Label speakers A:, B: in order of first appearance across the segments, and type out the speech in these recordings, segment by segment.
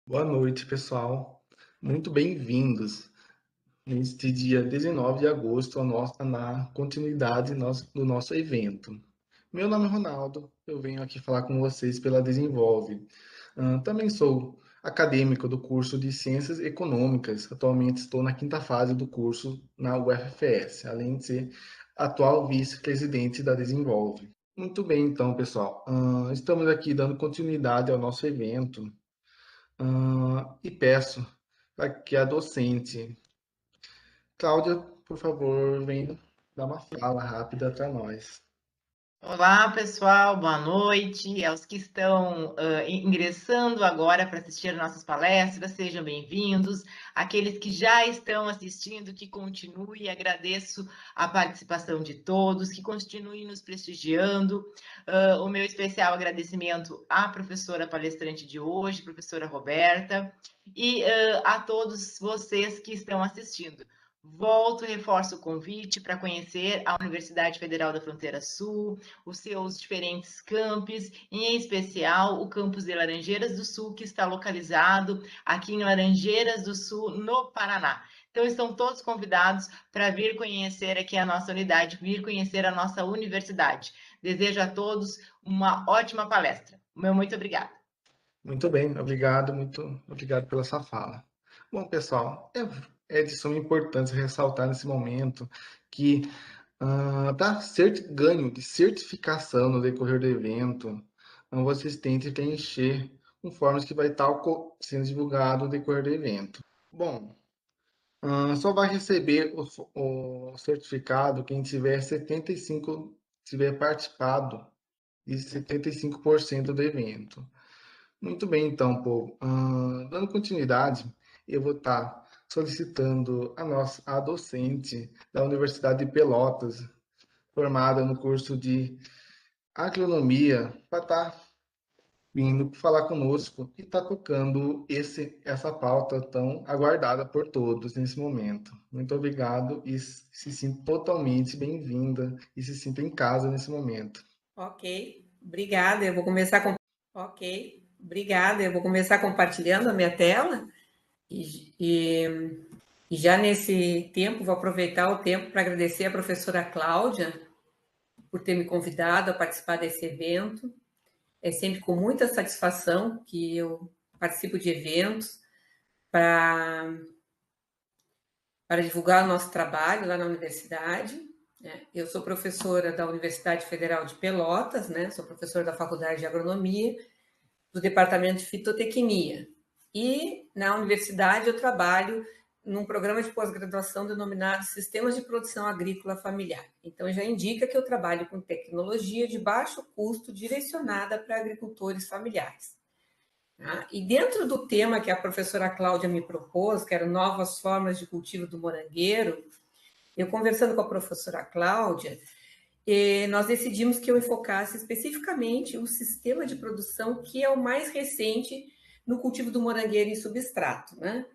A: Boa noite, pessoal. Muito bem-vindos neste dia 19 de agosto, na continuidade do nosso evento. Meu nome é Ronaldo, eu venho aqui falar com vocês pela Desenvolve. Também sou acadêmico do curso de Ciências Econômicas. Atualmente estou na quinta fase do curso na UFPS, além de ser atual vice-presidente da Desenvolve. Muito bem, então, pessoal. Estamos aqui dando continuidade ao nosso evento. E peço para que a docente Cláudia, por favor, venha dar uma fala rápida para nós.
B: Olá, pessoal, boa noite. Aos que estão ingressando agora para assistir nossas palestras, sejam bem-vindos. Aqueles que já estão assistindo, que continuem. Agradeço a participação de todos, que continuem nos prestigiando. O meu especial agradecimento à professora palestrante de hoje, professora Roberta, e a todos vocês que estão assistindo. Volto e reforço o convite para conhecer a Universidade Federal da Fronteira Sul, os seus diferentes campos, em especial o campus de Laranjeiras do Sul, que está localizado aqui em Laranjeiras do Sul, no Paraná. Então, estão todos convidados para vir conhecer aqui a nossa unidade, vir conhecer a nossa universidade. Desejo a todos uma ótima palestra. Meu muito obrigada.
A: Muito bem, obrigado, muito obrigado pela sua fala. Bom, pessoal, é de suma importância ressaltar nesse momento que para ganho de certificação no decorrer do evento, o assistente preencher conforme que vai estar sendo divulgado no decorrer do evento. Bom, só vai receber o certificado quem tiver 75, tiver participado de 75% do evento. Muito bem, então, povo. Dando continuidade, eu vou estar solicitando a docente da Universidade de Pelotas, formada no curso de agronomia, para estar vindo falar conosco e está tocando essa pauta tão aguardada por todos nesse momento. Muito obrigado e se sinta totalmente bem-vinda e se sinta em casa nesse momento.
C: Ok, obrigada. Obrigada. Eu vou começar compartilhando a minha tela e já nesse tempo vou aproveitar o tempo para agradecer a professora Cláudia por ter me convidado a participar desse evento. É sempre com muita satisfação que eu participo de eventos para divulgar o nosso trabalho lá na universidade. Eu sou professora da Universidade Federal de Pelotas, né? Sou professora da Faculdade de Agronomia, do Departamento de Fitotecnia. E na universidade eu trabalho num programa de pós-graduação denominado Sistemas de Produção Agrícola Familiar. Então já indica que eu trabalho com tecnologia de baixo custo direcionada para agricultores familiares. E dentro do tema que a professora Cláudia me propôs, que eram novas formas de cultivo do morangueiro, eu conversando com a professora Cláudia, nós decidimos que eu enfocasse especificamente o sistema de produção que é o mais recente no cultivo do morangueiro em substrato, né?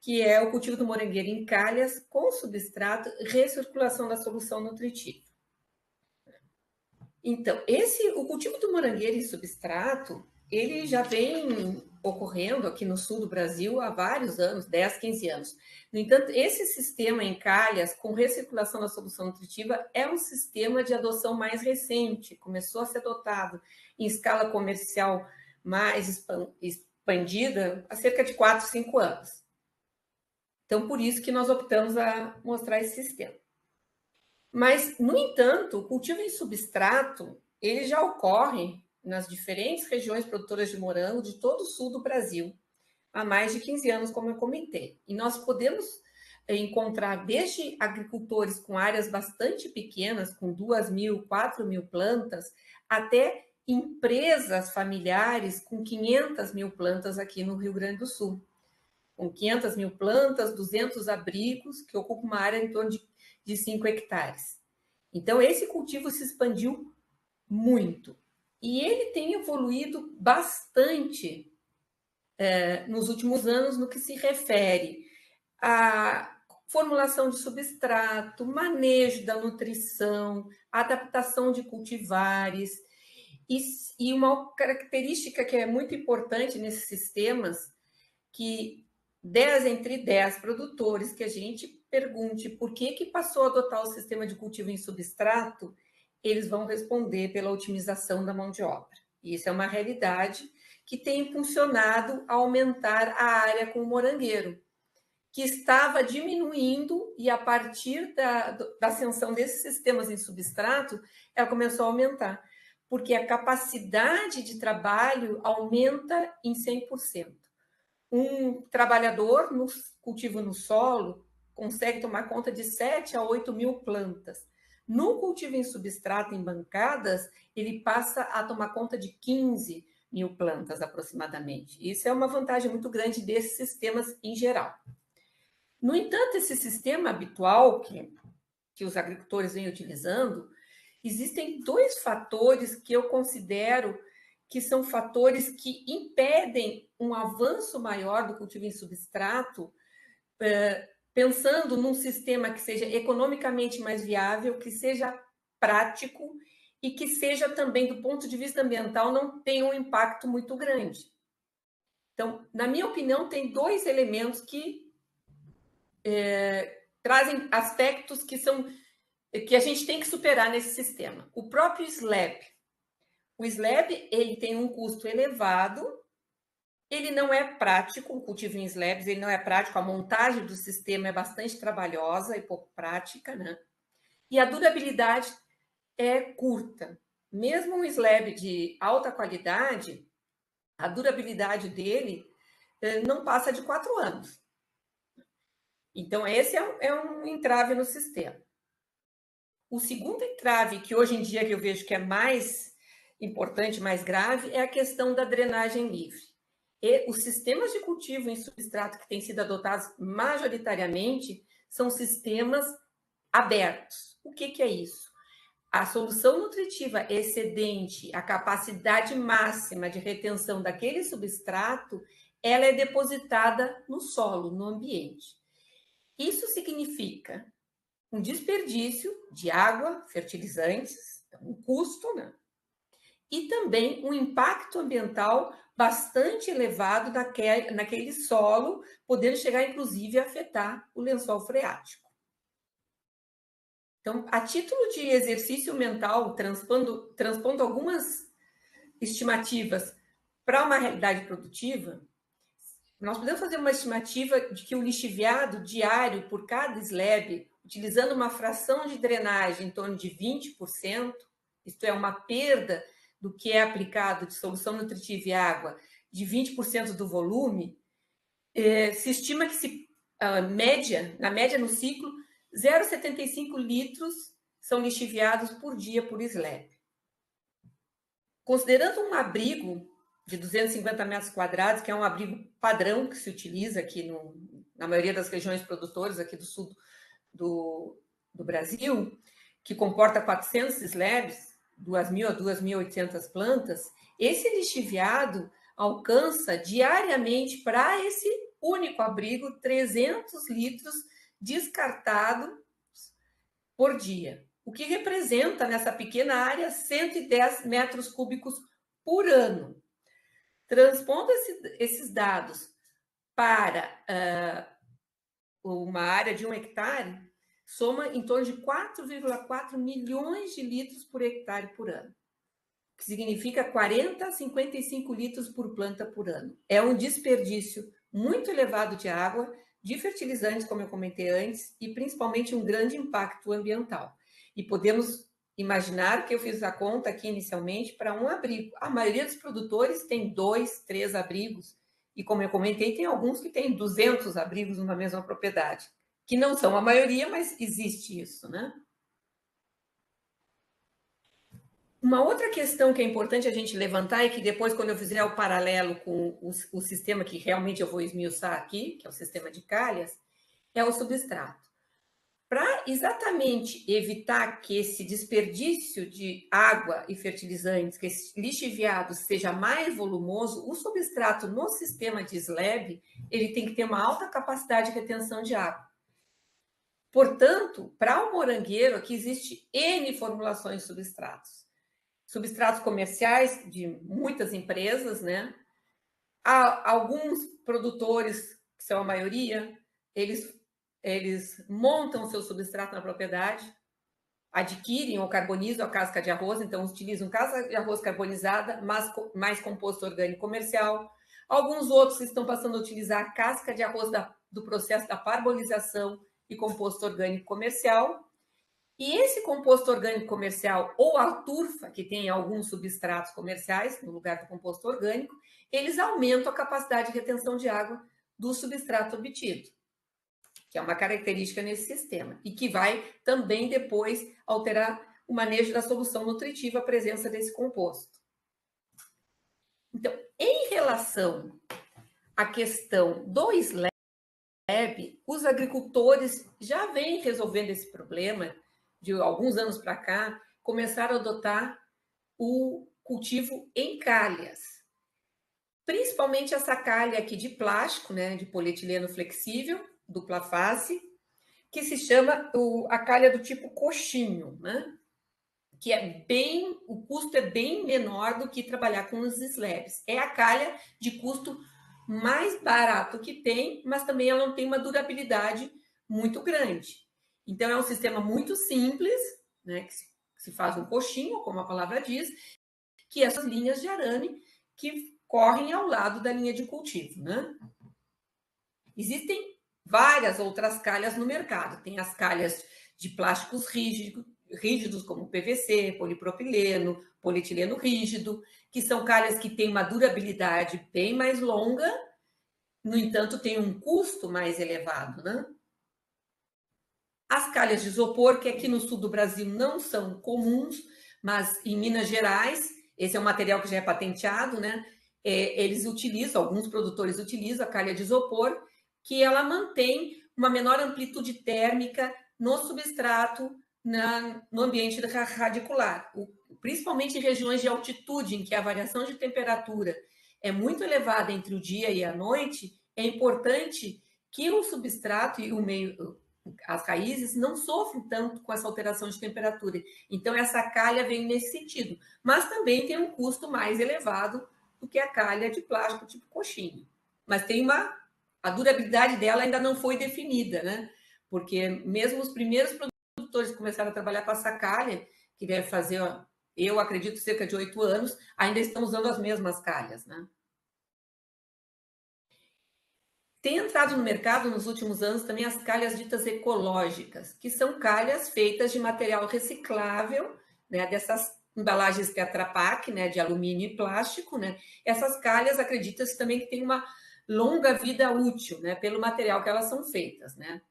C: Que é o cultivo do morangueiro em calhas com substrato e recirculação da solução nutritiva. Então, o cultivo do morangueiro em substrato, ele já vem ocorrendo aqui no sul do Brasil há vários anos, 10, 15 anos. No entanto, esse sistema em calhas, com recirculação da solução nutritiva, é um sistema de adoção mais recente, começou a ser adotado em escala comercial mais expandida há cerca de 4, 5 anos. Então, por isso que nós optamos a mostrar esse sistema. Mas, no entanto, o cultivo em substrato, ele já ocorre nas diferentes regiões produtoras de morango de todo o sul do Brasil, há mais de 15 anos, como eu comentei. E nós podemos encontrar desde agricultores com áreas bastante pequenas, com 2.000, 4.000 plantas, até empresas familiares com 500.000 plantas aqui no Rio Grande do Sul. Com 500.000 plantas, 200 abrigos, que ocupam uma área em torno de 5 hectares. Então, esse cultivo se expandiu muito. E ele tem evoluído bastante nos últimos anos no que se refere à formulação de substrato, manejo da nutrição, adaptação de cultivares. E uma característica que é muito importante nesses sistemas que 10 entre 10 produtores que a gente pergunte por que passou a adotar o sistema de cultivo em substrato, eles vão responder pela otimização da mão de obra. E isso é uma realidade que tem impulsionado a aumentar a área com o morangueiro, que estava diminuindo e a partir da ascensão desses sistemas em substrato, ela começou a aumentar, porque a capacidade de trabalho aumenta em 100%. Um trabalhador no cultivo no solo consegue tomar conta de 7 a 8 mil plantas. No cultivo em substrato, em bancadas, ele passa a tomar conta de 15 mil plantas aproximadamente. Isso é uma vantagem muito grande desses sistemas em geral. No entanto, esse sistema habitual que os agricultores vêm utilizando, existem 2 fatores que eu considero que são fatores que impedem um avanço maior do cultivo em substrato, pensando num sistema que seja economicamente mais viável, que seja prático e que seja também, do ponto de vista ambiental, não tenha um impacto muito grande. Então, na minha opinião, tem 2 elementos que trazem aspectos que a gente tem que superar nesse sistema. O próprio slab. O slab, ele tem um custo elevado, ele não é prático, o cultivo em slabs, ele não é prático, a montagem do sistema é bastante trabalhosa e pouco prática, né? E a durabilidade é curta. Mesmo um slab de alta qualidade, a durabilidade dele não passa de 4 anos. Então, esse é um entrave no sistema. O segundo entrave, que hoje em dia que eu vejo que é mais importante, mais grave, é a questão da drenagem livre. E os sistemas de cultivo em substrato que têm sido adotados majoritariamente são sistemas abertos. O que é isso? A solução nutritiva excedente, a capacidade máxima de retenção daquele substrato, ela é depositada no solo, no ambiente. Isso significa um desperdício de água, fertilizantes, um custo, né? E também um impacto ambiental bastante elevado naquele solo, podendo chegar, inclusive, a afetar o lençol freático. Então, a título de exercício mental, transpondo algumas estimativas para uma realidade produtiva, nós podemos fazer uma estimativa de que o lixiviado diário por cada slab, utilizando uma fração de drenagem em torno de 20%, isto é, uma perda do que é aplicado de solução nutritiva e água de 20% do volume, se estima que na média no ciclo, 0,75 litros são lixiviados por dia por slab. Considerando um abrigo de 250 metros quadrados, que é um abrigo padrão que se utiliza aqui na maioria das regiões produtoras aqui do sul do Brasil, que comporta 400 slabs, 2.000 a 2.800 plantas, esse lixiviado alcança diariamente para esse único abrigo 300 litros descartados por dia, o que representa nessa pequena área 110 metros cúbicos por ano. Transpondo esses dados para uma área de 1 hectare, soma em torno de 4,4 milhões de litros por hectare por ano, que significa 40 a 55 litros por planta por ano. É um desperdício muito elevado de água, de fertilizantes, como eu comentei antes, e principalmente um grande impacto ambiental. E podemos imaginar que eu fiz a conta aqui inicialmente para um abrigo. A maioria dos produtores tem 2, 3 abrigos, e como eu comentei, tem alguns que têm 200 abrigos numa mesma propriedade, que não são a maioria, mas existe isso, né? Uma outra questão que é importante a gente levantar, e que depois, quando eu fizer o paralelo com o sistema que realmente eu vou esmiuçar aqui, que é o sistema de calhas, é o substrato. Para exatamente evitar que esse desperdício de água e fertilizantes, que esse lixiviado seja mais volumoso, o substrato no sistema de slab, ele tem que ter uma alta capacidade de retenção de água. Portanto, para o morangueiro, aqui existe N formulações de substratos. Substratos comerciais de muitas empresas, né? Há alguns produtores, que são a maioria, eles montam o seu substrato na propriedade, adquirem ou carbonizam a casca de arroz, então utilizam casca de arroz carbonizada, mas mais composto orgânico comercial. Alguns outros estão passando a utilizar a casca de arroz do processo da parabolização e composto orgânico comercial. E esse composto orgânico comercial, ou a turfa, que tem alguns substratos comerciais, no lugar do composto orgânico, eles aumentam a capacidade de retenção de água do substrato obtido, que é uma característica nesse sistema, e que vai também depois alterar o manejo da solução nutritiva, a presença desse composto. Então, em relação à questão do SLAB, os agricultores já vêm resolvendo esse problema de alguns anos para cá, começaram a adotar o cultivo em calhas. Principalmente essa calha aqui de plástico, né, de polietileno flexível, dupla face, que se chama a calha do tipo coxinho, né? Que o custo é bem menor do que trabalhar com os slabs. É a calha de custo mais barato que tem, mas também ela não tem uma durabilidade muito grande. Então, é um sistema muito simples, né, que se faz um coxinho, como a palavra diz, que essas linhas de arame que correm ao lado da linha de cultivo, né? Existem várias outras calhas no mercado. Tem as calhas de plásticos rígidos como PVC, polipropileno, polietileno rígido, que são calhas que têm uma durabilidade bem mais longa, no entanto, tem um custo mais elevado, né? As calhas de isopor, que aqui no sul do Brasil não são comuns, mas em Minas Gerais, esse é um material que já é patenteado, né? Eles utilizam, alguns produtores utilizam a calha de isopor, que ela mantém uma menor amplitude térmica no substrato, no ambiente radicular, principalmente em regiões de altitude, em que a variação de temperatura é muito elevada entre o dia e a noite, é importante que o substrato e o meio, as raízes, não sofrem tanto com essa alteração de temperatura. Então, essa calha vem nesse sentido. Mas também tem um custo mais elevado do que a calha de plástico tipo coxinha. Mas tem a durabilidade dela ainda não foi definida, né? Porque mesmo os primeiros produtores que começaram a trabalhar com essa calha, que deve fazer, eu acredito, cerca de 8 anos, ainda estão usando as mesmas calhas, né? Tem entrado no mercado nos últimos anos também as calhas ditas ecológicas, que são calhas feitas de material reciclável, né, dessas embalagens Tetra Pak, né, de alumínio e plástico, né? Essas calhas, acredita-se também que tem uma longa vida útil, né, pelo material que elas são feitas, né?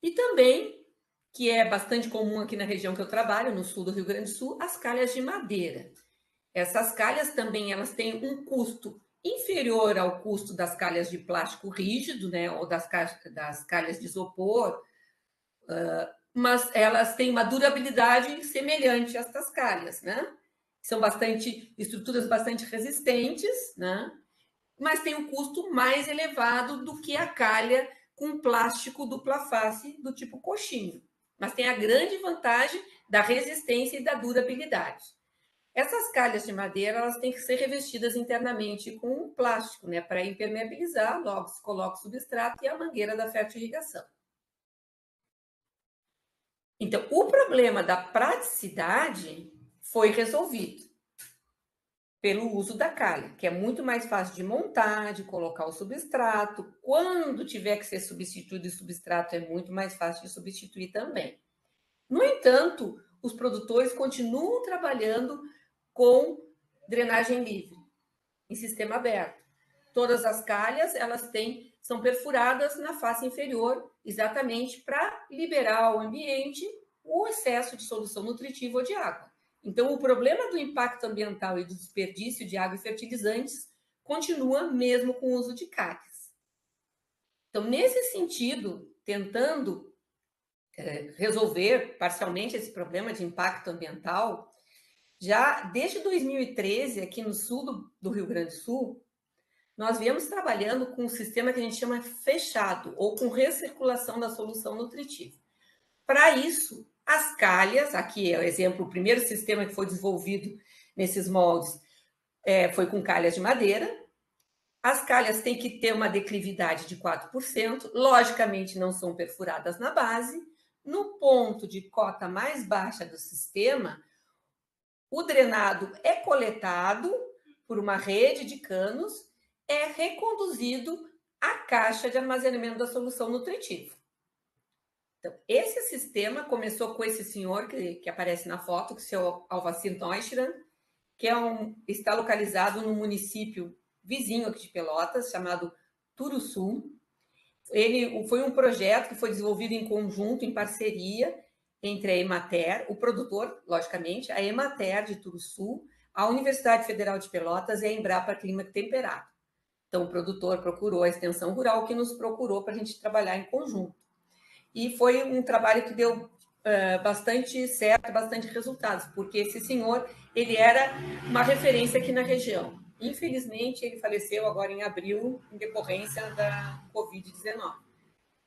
C: E também, que é bastante comum aqui na região que eu trabalho, no sul do Rio Grande do Sul, as calhas de madeira. Essas calhas também elas têm um custo inferior ao custo das calhas de plástico rígido, né, ou das calhas de isopor, mas elas têm uma durabilidade semelhante a estas calhas, né? São estruturas bastante resistentes, né? Mas tem um custo mais elevado do que a calha com plástico dupla face do tipo coxinho. Mas tem a grande vantagem da resistência e da durabilidade. Essas calhas de madeira, elas têm que ser revestidas internamente com plástico, né, para impermeabilizar, logo se coloca o substrato e a mangueira da fertirrigação. Então, o problema da praticidade foi resolvido pelo uso da calha, que é muito mais fácil de montar, de colocar o substrato. Quando tiver que ser substituído o substrato, é muito mais fácil de substituir também. No entanto, os produtores continuam trabalhando com drenagem livre, em sistema aberto. Todas as calhas, são perfuradas na face inferior, exatamente para liberar ao ambiente o excesso de solução nutritiva ou de água. Então, o problema do impacto ambiental e do desperdício de água e fertilizantes continua mesmo com o uso de calhas. Então, nesse sentido, tentando resolver parcialmente esse problema de impacto ambiental, já desde 2013, aqui no sul do Rio Grande do Sul, nós viemos trabalhando com um sistema que a gente chama fechado, ou com recirculação da solução nutritiva. Para isso, as calhas, aqui é o exemplo, o primeiro sistema que foi desenvolvido nesses moldes, foi com calhas de madeira. As calhas têm que ter uma declividade de 4%, logicamente não são perfuradas na base. No ponto de cota mais baixa do sistema, o drenado é coletado por uma rede de canos, é reconduzido à caixa de armazenamento da solução nutritiva. Então, esse sistema começou com esse senhor que aparece na foto, que é o seu Alvacir Neuschran, que está localizado no município vizinho aqui de Pelotas, chamado Turuçu. Ele foi um projeto que foi desenvolvido em conjunto, em parceria, entre a Emater, o produtor, logicamente, a Emater de Turuçu, a Universidade Federal de Pelotas e a Embrapa Clima Temperado. Então, o produtor procurou a extensão rural, que nos procurou para a gente trabalhar em conjunto. E foi um trabalho que deu bastante certo, bastante resultados, porque esse senhor, ele era uma referência aqui na região. Infelizmente, ele faleceu agora em abril, em decorrência da Covid-19.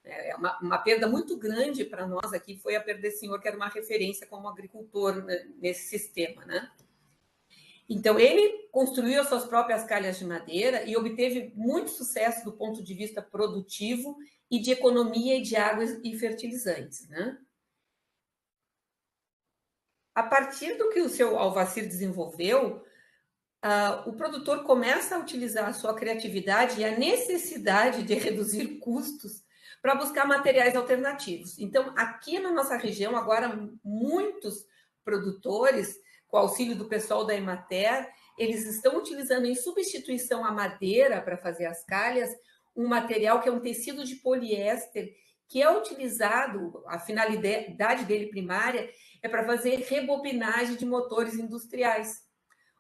C: É uma perda muito grande para nós aqui, foi a perda desse senhor, que era uma referência como agricultor nesse sistema, né? Então, ele construiu as suas próprias calhas de madeira e obteve muito sucesso do ponto de vista produtivo e de economia de águas e fertilizantes, né? A partir do que o seu Alvacir desenvolveu, o produtor começa a utilizar a sua criatividade e a necessidade de reduzir custos para buscar materiais alternativos. Então, aqui na nossa região, agora, muitos produtores, com o auxílio do pessoal da Emater, eles estão utilizando em substituição à madeira para fazer as calhas, um material que é um tecido de poliéster, que é utilizado, a finalidade dele primária é para fazer rebobinagem de motores industriais.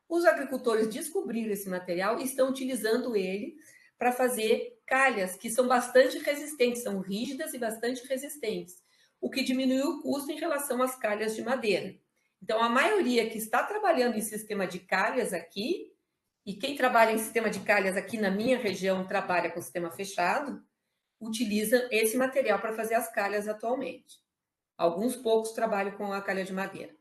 C: Os agricultores descobriram esse material e estão utilizando ele para fazer calhas que são bastante resistentes, são rígidas e bastante resistentes, o que diminuiu o custo em relação às calhas de madeira. Então, a maioria que está trabalhando em sistema de calhas aqui, e quem trabalha em sistema de calhas aqui na minha região trabalha com sistema fechado, utiliza esse material para fazer as calhas atualmente. Alguns poucos trabalham com a calha de madeira.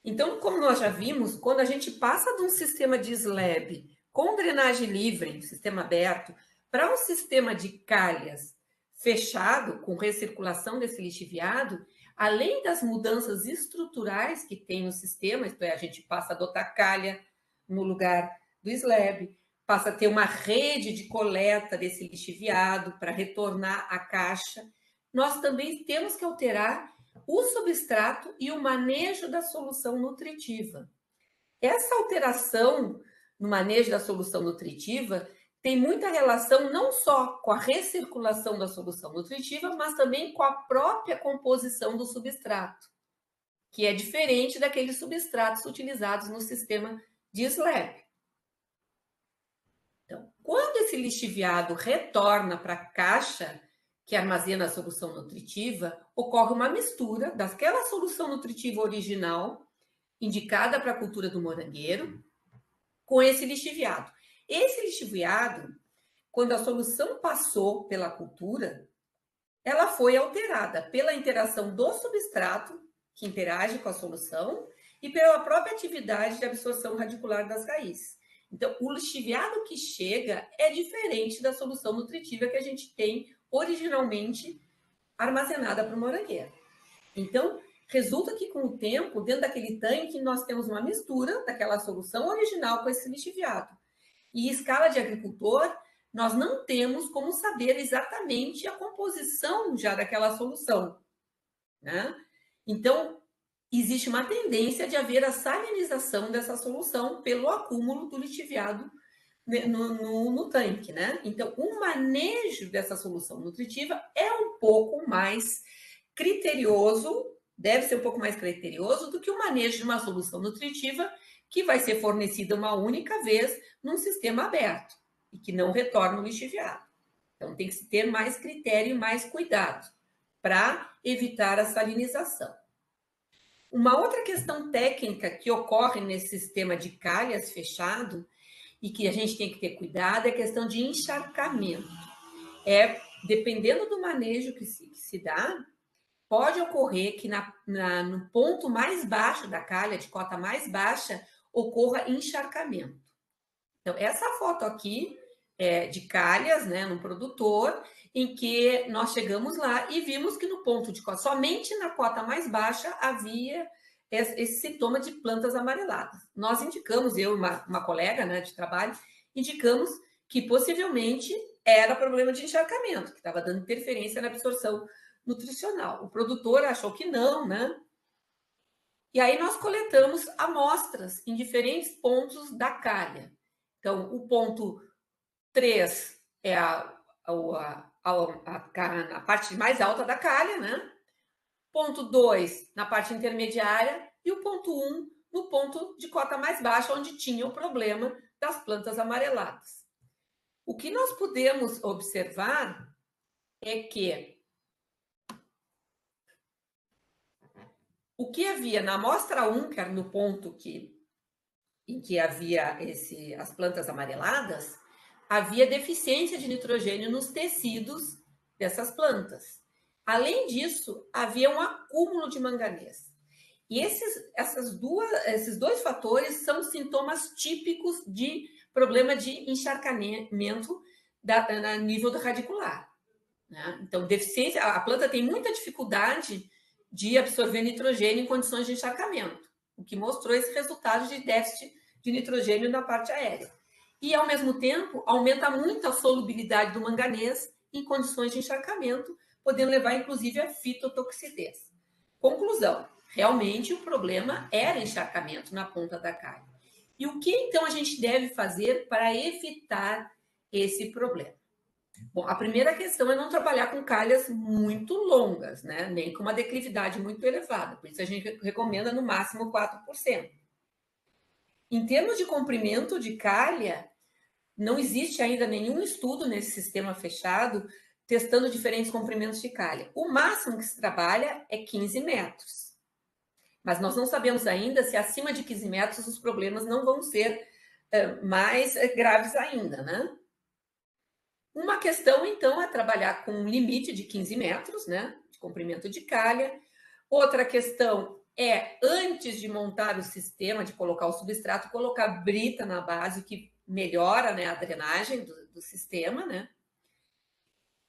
C: Então, como nós já vimos, quando a gente passa de um sistema de slab com drenagem livre, sistema aberto, para um sistema de calhas fechado, com recirculação desse lixiviado, além das mudanças estruturais que tem no sistema, isto é, a gente passa a adotar calha no lugar do slab, passa a ter uma rede de coleta desse lixiviado para retornar à caixa, nós também temos que alterar o substrato e o manejo da solução nutritiva. Essa alteração no manejo da solução nutritiva tem muita relação não só com a recirculação da solução nutritiva, mas também com a própria composição do substrato, que é diferente daqueles substratos utilizados no sistema de slab. Então, quando esse lixiviado retorna para a caixa que armazena a solução nutritiva, ocorre uma mistura daquela solução nutritiva original, indicada para a cultura do morangueiro, com esse lixiviado. Esse lixiviado, quando a solução passou pela cultura, ela foi alterada pela interação do substrato, que interage com a solução, e pela própria atividade de absorção radicular das raízes. Então, o lixiviado que chega é diferente da solução nutritiva que a gente tem originalmente armazenada para o morangueiro. Então, resulta que com o tempo, dentro daquele tanque, nós temos uma mistura daquela solução original com esse lixiviado. E em escala de agricultor, nós não temos como saber exatamente a composição já daquela solução, né? Então, existe uma tendência de haver a salinização dessa solução pelo acúmulo do lixiviado no tanque, né? Então, o manejo dessa solução nutritiva é um pouco mais criterioso, deve ser um pouco mais criterioso do que o manejo de uma solução nutritiva que vai ser fornecida uma única vez num sistema aberto e que não retorna o lixiviado. Então, tem que se ter mais critério e mais cuidado para evitar a salinização. Uma outra questão técnica que ocorre nesse sistema de calhas fechado e que a gente tem que ter cuidado é a questão de encharcamento. Dependendo do manejo que se dá, pode ocorrer que no ponto mais baixo da calha, de cota mais baixa, ocorra encharcamento. Então, essa foto aqui é de calhas, né, num produtor, em que nós chegamos lá e vimos que no ponto de cota, somente na cota mais baixa, havia esse sintoma de plantas amareladas. Nós indicamos, eu e uma colega, né, de trabalho, indicamos que possivelmente era problema de encharcamento, que estava dando interferência na absorção nutricional. O produtor achou que não, né? E aí nós coletamos amostras em diferentes pontos da calha. Então, o ponto 3 é a parte mais alta da calha, né? Ponto 2 na parte intermediária e o ponto 1 no ponto de cota mais baixa, onde tinha o problema das plantas amareladas. O que nós podemos observar é que o que havia na amostra 1, que era no ponto em que havia as plantas amareladas, havia deficiência de nitrogênio nos tecidos dessas plantas. Além disso, havia um acúmulo de manganês. E esses dois fatores são sintomas típicos de problema de encharcamento a nível do radicular, né? Então, deficiência, a planta tem muita dificuldade de absorver nitrogênio em condições de encharcamento, o que mostrou esse resultado de déficit de nitrogênio na parte aérea. E, ao mesmo tempo, aumenta muito a solubilidade do manganês em condições de encharcamento, podendo levar, inclusive, a fitotoxidez. Conclusão, realmente o problema era encharcamento na ponta da calha. E o que, então, a gente deve fazer para evitar esse problema? Bom, a primeira questão é não trabalhar com calhas muito longas, né? Nem com uma declividade muito elevada. Por isso, a gente recomenda, no máximo, 4%. Em termos de comprimento de calha, não existe ainda nenhum estudo nesse sistema fechado testando diferentes comprimentos de calha. O máximo que se trabalha é 15 metros. Mas nós não sabemos ainda se acima de 15 metros os problemas não vão ser mais graves ainda, né? Uma questão, então, é trabalhar com um limite de 15 metros, né, de comprimento de calha. Outra questão é, antes de montar o sistema, de colocar o substrato, colocar brita na base, que melhora, né, a drenagem do sistema, né?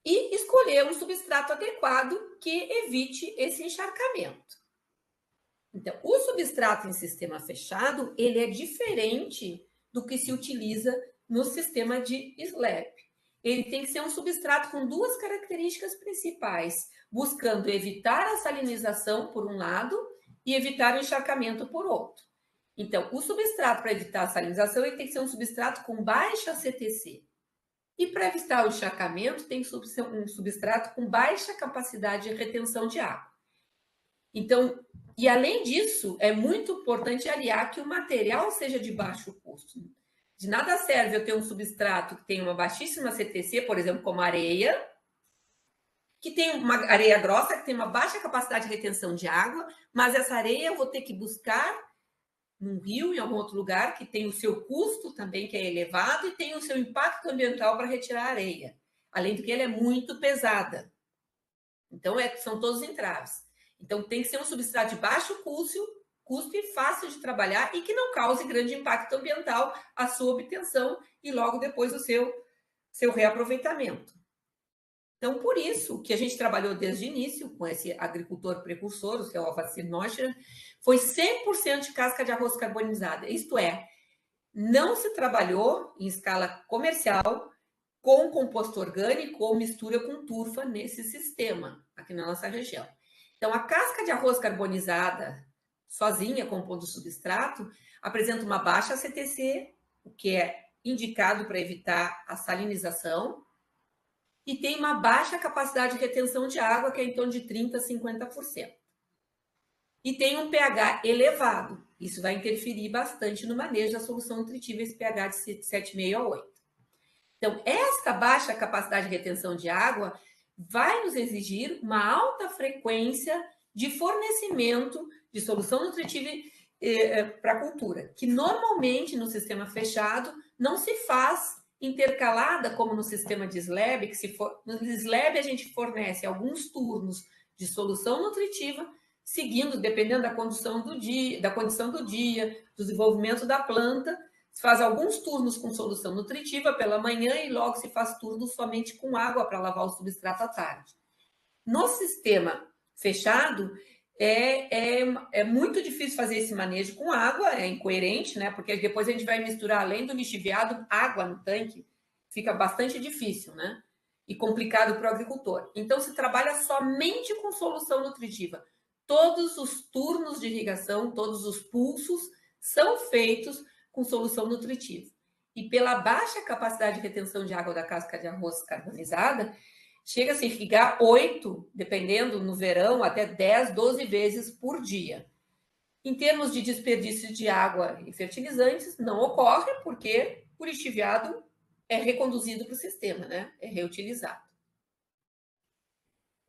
C: E escolher um substrato adequado que evite esse encharcamento. Então, o substrato em sistema fechado, ele é diferente do que se utiliza no sistema de slab. Ele tem que ser um substrato com duas características principais, buscando evitar a salinização por um lado e evitar o encharcamento por outro. Então, o substrato para evitar a salinização, ele tem que ser um substrato com baixa CTC. E para evitar o encharcamento, tem que ser um substrato com baixa capacidade de retenção de água. Então, e além disso, é muito importante aliar que o material seja de baixo custo. De nada serve eu ter um substrato que tem uma baixíssima CTC, por exemplo, como areia, que tem uma areia grossa, que tem uma baixa capacidade de retenção de água, mas essa areia eu vou ter que buscar num rio, em algum outro lugar, que tem o seu custo também, que é elevado, e tem o seu impacto ambiental para retirar a areia. Além do que ela é muito pesada. Então, são todos entraves. Então, tem que ser um substrato de baixo custo e fácil de trabalhar e que não cause grande impacto ambiental a sua obtenção e logo depois o seu reaproveitamento. Então, por isso que a gente trabalhou desde o início com esse agricultor precursor, o seu Alvacir Nocher, foi 100% de casca de arroz carbonizada. Isto é, não se trabalhou em escala comercial com composto orgânico ou mistura com turfa nesse sistema, aqui na nossa região. Então, a casca de arroz carbonizada, sozinha, compondo o substrato, apresenta uma baixa CTC, o que é indicado para evitar a salinização, e tem uma baixa capacidade de retenção de água, que é em torno de 30% a 50%. E tem um pH elevado. Isso vai interferir bastante no manejo da solução nutritiva, esse pH de 7,5 a 8. Então, esta baixa capacidade de retenção de água vai nos exigir uma alta frequência de fornecimento de solução nutritiva para a cultura, que normalmente no sistema fechado não se faz intercalada como no sistema de slab, que no slab a gente fornece alguns turnos de solução nutritiva seguindo, dependendo da condição do dia, do desenvolvimento da planta, se faz alguns turnos com solução nutritiva pela manhã e logo se faz turnos somente com água para lavar o substrato à tarde. No sistema fechado, é muito difícil fazer esse manejo com água, é incoerente, né? Porque depois a gente vai misturar, além do lixiviado, água no tanque, fica bastante difícil, né? E complicado para o agricultor. Então, se trabalha somente com solução nutritiva. Todos os turnos de irrigação, todos os pulsos são feitos com solução nutritiva. E pela baixa capacidade de retenção de água da casca de arroz carbonizada, chega a se irrigar 8, dependendo no verão, até 10, 12 vezes por dia. Em termos de desperdício de água e fertilizantes, não ocorre, porque o lixiviado é reconduzido para o sistema, né? É reutilizado.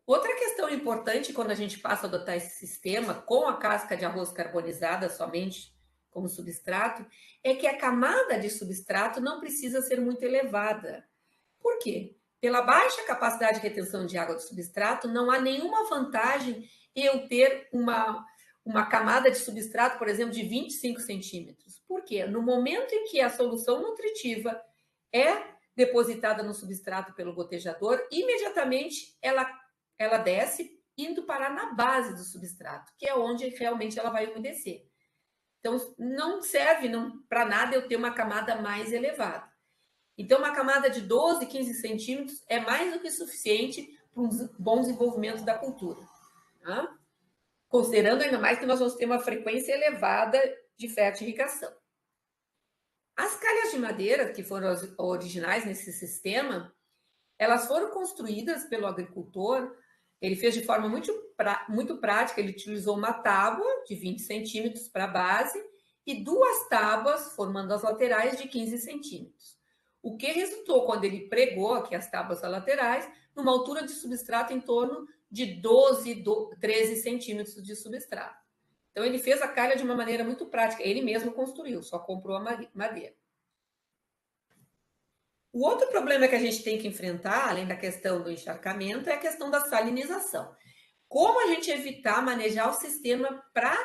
C: Outra questão importante quando a gente passa a adotar esse sistema com a casca de arroz carbonizada somente como substrato, é que a camada de substrato não precisa ser muito elevada. Por quê? Pela baixa capacidade de retenção de água do substrato, não há nenhuma vantagem eu ter uma camada de substrato, por exemplo, de 25 centímetros. Por quê? No momento em que a solução nutritiva é depositada no substrato pelo gotejador, imediatamente ela desce, indo parar na base do substrato, que é onde realmente ela vai umedecer. Então, não serve para nada eu ter uma camada mais elevada. Então, uma camada de 12, 15 centímetros é mais do que suficiente para um bom desenvolvimento da cultura. Tá? Considerando ainda mais que nós vamos ter uma frequência elevada de fertirrigação. As calhas de madeira, que foram as originais nesse sistema, elas foram construídas pelo agricultor. Ele fez de forma muito prática, ele utilizou uma tábua de 20 centímetros para a base e 2 tábuas, formando as laterais, de 15 centímetros. O que resultou quando ele pregou aqui as tábuas laterais, numa altura de substrato em torno de 12, 13 centímetros de substrato. Então, ele fez a calha de uma maneira muito prática. Ele mesmo construiu, só comprou a madeira. O outro problema que a gente tem que enfrentar, além da questão do encharcamento, é a questão da salinização. Como a gente evitar manejar o sistema para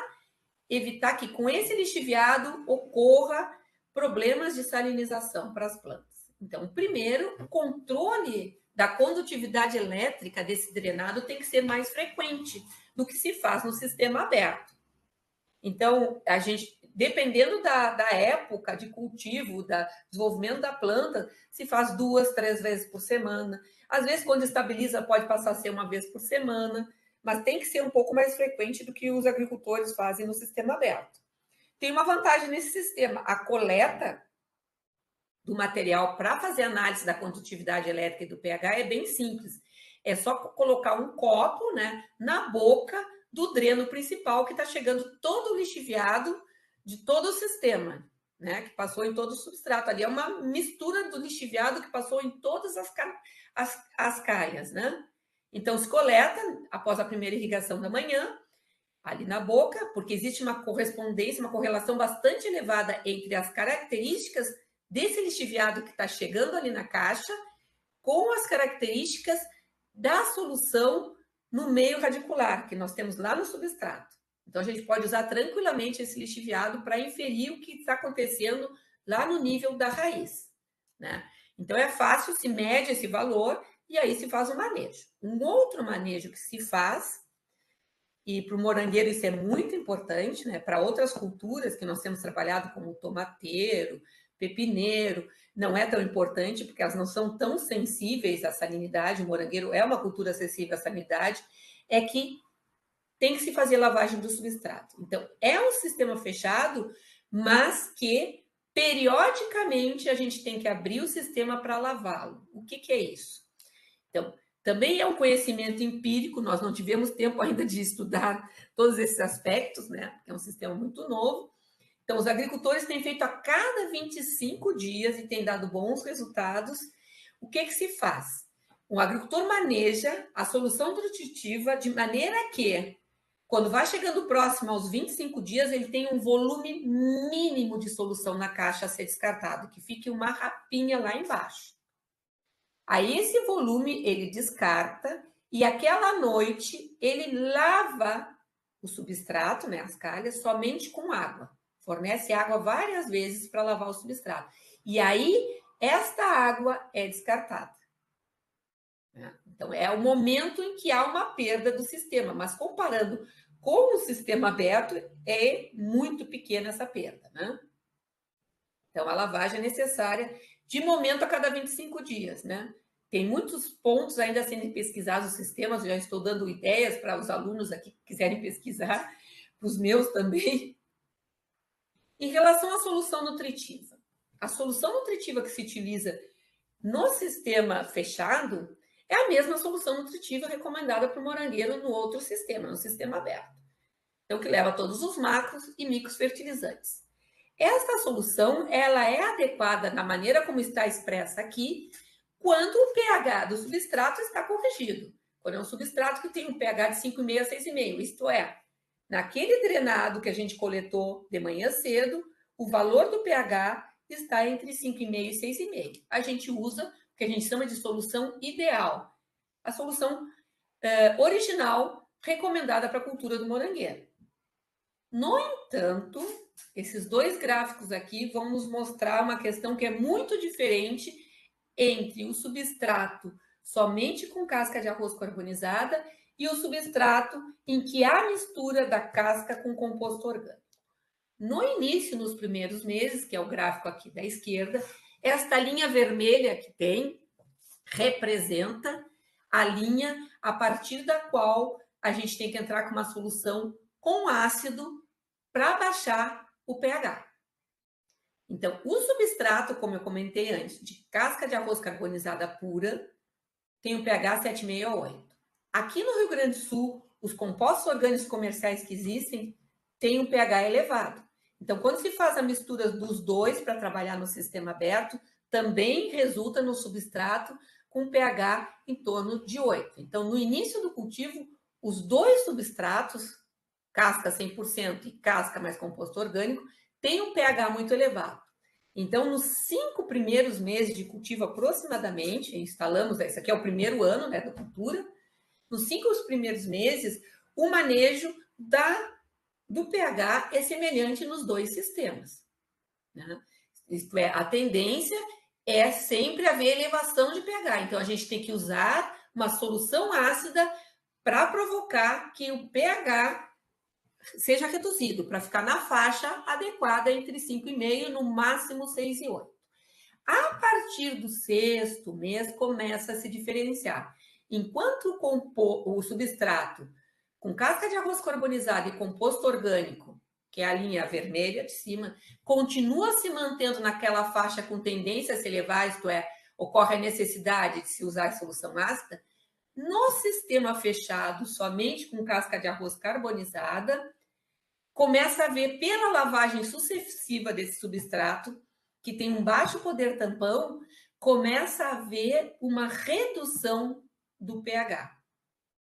C: evitar que com esse lixiviado ocorra problemas de salinização para as plantas? Então, primeiro, o controle da condutividade elétrica desse drenado tem que ser mais frequente do que se faz no sistema aberto. Então, a gente, dependendo da época de cultivo, do desenvolvimento da planta, se faz 2, 3 vezes por semana. Às vezes, quando estabiliza, pode passar a ser 1 vez por semana, mas tem que ser um pouco mais frequente do que os agricultores fazem no sistema aberto. Tem uma vantagem nesse sistema: a coleta do material para fazer análise da condutividade elétrica e do pH é bem simples. É só colocar um copo, né, na boca do dreno principal, que está chegando todo o lixiviado de todo o sistema, né, que passou em todo o substrato. Ali é uma mistura do lixiviado que passou em todas as calhas, né? Então, se coleta após a primeira irrigação da manhã, ali na boca, porque existe uma correspondência, uma correlação bastante elevada entre as características desse lixiviado que está chegando ali na caixa com as características da solução no meio radicular, que nós temos lá no substrato. Então, a gente pode usar tranquilamente esse lixiviado para inferir o que está acontecendo lá no nível da raiz, né? Então, é fácil, se mede esse valor e aí se faz o manejo. Um outro manejo que se faz, e para o morangueiro isso é muito importante, né? Para outras culturas que nós temos trabalhado, como o tomateiro, pepineiro, não é tão importante, porque elas não são tão sensíveis à salinidade. O morangueiro é uma cultura sensível à salinidade, é que tem que se fazer lavagem do substrato. Então, é um sistema fechado, mas que periodicamente a gente tem que abrir o sistema para lavá-lo. O que é isso? Então, também é um conhecimento empírico, nós não tivemos tempo ainda de estudar todos esses aspectos, né? Porque é um sistema muito novo. Então, os agricultores têm feito a cada 25 dias e têm dado bons resultados. O que se faz? O agricultor maneja a solução nutritiva de maneira que, quando vai chegando próximo aos 25 dias, ele tem um volume mínimo de solução na caixa a ser descartado, que fique uma rapinha lá embaixo. Aí, esse volume ele descarta e aquela noite ele lava o substrato, né, as calhas, somente com água. Fornece água várias vezes para lavar o substrato. E aí, esta água é descartada. Então, é o momento em que há uma perda do sistema, mas comparando com o sistema aberto, é muito pequena essa perda, né? Então, a lavagem é necessária, de momento, a cada 25 dias, né? Tem muitos pontos ainda sendo pesquisados nos sistemas, já estou dando ideias para os alunos aqui que quiserem pesquisar, para os meus também. Em relação à solução nutritiva, a solução nutritiva que se utiliza no sistema fechado é a mesma solução nutritiva recomendada para o morangueiro no outro sistema, no sistema aberto. Então, que leva todos os macros e micros fertilizantes. Esta solução, ela é adequada na maneira como está expressa aqui, quando o pH do substrato está corrigido. Quando é um substrato que tem um pH de 5,5 a 6,5, isto é, naquele drenado que a gente coletou de manhã cedo, o valor do pH está entre 5,5 e 6,5. A gente usa o que a gente chama de solução ideal. A solução original recomendada para a cultura do morangueiro. No entanto, esses dois gráficos aqui vão nos mostrar uma questão que é muito diferente entre o substrato somente com casca de arroz carbonizada e o substrato em que há mistura da casca com composto orgânico. No início, nos primeiros meses, que é o gráfico aqui da esquerda, esta linha vermelha que tem representa a linha a partir da qual a gente tem que entrar com uma solução com ácido para baixar o pH. Então, o substrato, como eu comentei antes, de casca de arroz carbonizada pura, tem um pH 7,5 a 8. Aqui no Rio Grande do Sul, os compostos orgânicos comerciais que existem têm um pH elevado. Então, quando se faz a mistura dos dois para trabalhar no sistema aberto, também resulta no substrato com pH em torno de 8. Então, no início do cultivo, os dois substratos, casca 100% e casca mais composto orgânico, têm um pH muito elevado. Então, nos 5 primeiros meses de cultivo, aproximadamente, instalamos, isso aqui é o primeiro ano, né, da cultura, nos 5 primeiros meses, o manejo do pH é semelhante nos dois sistemas. Né? Isto é, a tendência é sempre haver elevação de pH. Então, a gente tem que usar uma solução ácida para provocar que o pH seja reduzido, para ficar na faixa adequada entre 5,5 no máximo 6 e 8. A partir do 6º mês, começa a se diferenciar. Enquanto o substrato com casca de arroz carbonizado e composto orgânico, que é a linha vermelha de cima, continua se mantendo naquela faixa com tendência a se elevar, isto é, ocorre a necessidade de se usar a solução ácida, no sistema fechado, somente com casca de arroz carbonizada, começa a ver, pela lavagem sucessiva desse substrato, que tem um baixo poder tampão, começa a haver uma redução do pH.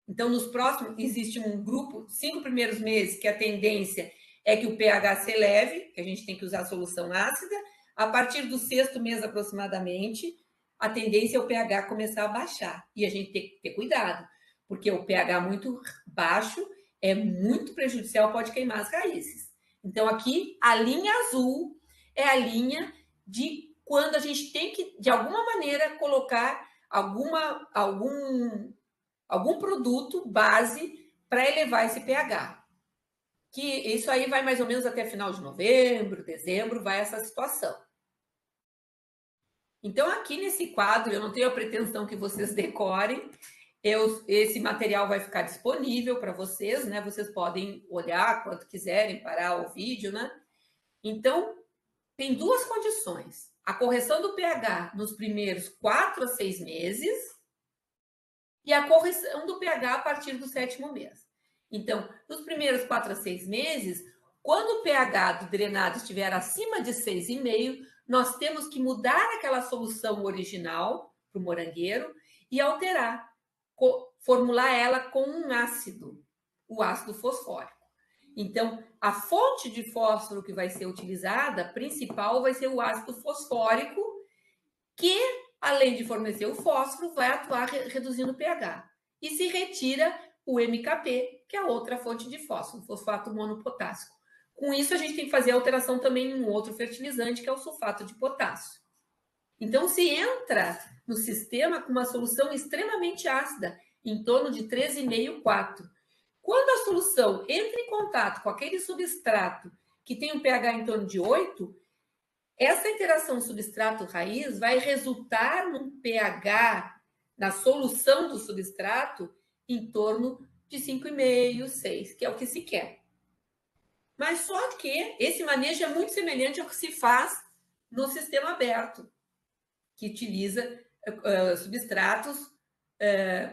C: Então, nos próximos, existe um grupo, 5 primeiros meses, que a tendência é que o pH se eleve, que a gente tem que usar a solução ácida. A partir do 6º mês, aproximadamente, a tendência é o pH começar a baixar. E a gente tem que ter cuidado, porque o pH muito baixo é muito prejudicial, pode queimar as raízes. Então, aqui, a linha azul é a linha de quando a gente tem que, de alguma maneira, colocar algum produto base para elevar esse pH. Que isso aí vai mais ou menos até final de novembro, dezembro, vai essa situação. Então, aqui nesse quadro, eu não tenho a pretensão que vocês decorem, esse material vai ficar disponível para vocês, né? Vocês podem olhar quando quiserem, parar o vídeo, né? Então, tem duas condições. A correção do pH nos primeiros 4 a 6 meses e a correção do pH a partir do 7º mês. Então, nos primeiros 4 a 6 meses, quando o pH do drenado estiver acima de 6,5, nós temos que mudar aquela solução original para o morangueiro e alterar, formular ela com um ácido, o ácido fosfórico. Então, a fonte de fósforo que vai ser utilizada, principal, vai ser o ácido fosfórico, que, além de fornecer o fósforo, vai atuar reduzindo o pH. E se retira o MKP, que é outra fonte de fósforo, fosfato monopotássico. Com isso, a gente tem que fazer a alteração também em um outro fertilizante, que é o sulfato de potássio. Então, se entra no sistema com uma solução extremamente ácida, em torno de 3,5, 4. Quando a solução entra em contato com aquele substrato que tem um pH em torno de 8, essa interação substrato-raiz vai resultar num pH na solução do substrato em torno de 5,5, 6, que é o que se quer. Mas só que esse manejo é muito semelhante ao que se faz no sistema aberto, que utiliza substratos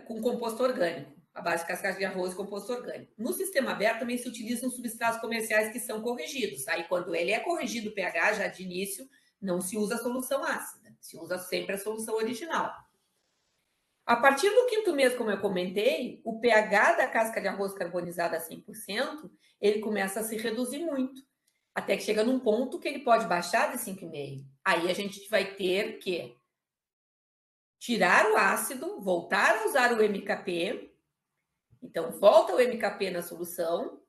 C: com composto orgânico, a base de cascata de arroz e composto orgânico. No sistema aberto também se utilizam substratos comerciais que são corrigidos. Aí, quando ele é corrigido o pH já de início, não se usa a solução ácida, se usa sempre a solução original. A partir do 5º mês, como eu comentei, o pH da casca de arroz carbonizada a 100%, ele começa a se reduzir muito, até que chega num ponto que ele pode baixar de 5,5. Aí a gente vai ter que tirar o ácido, voltar a usar o MKP. Então, volta o MKP na solução,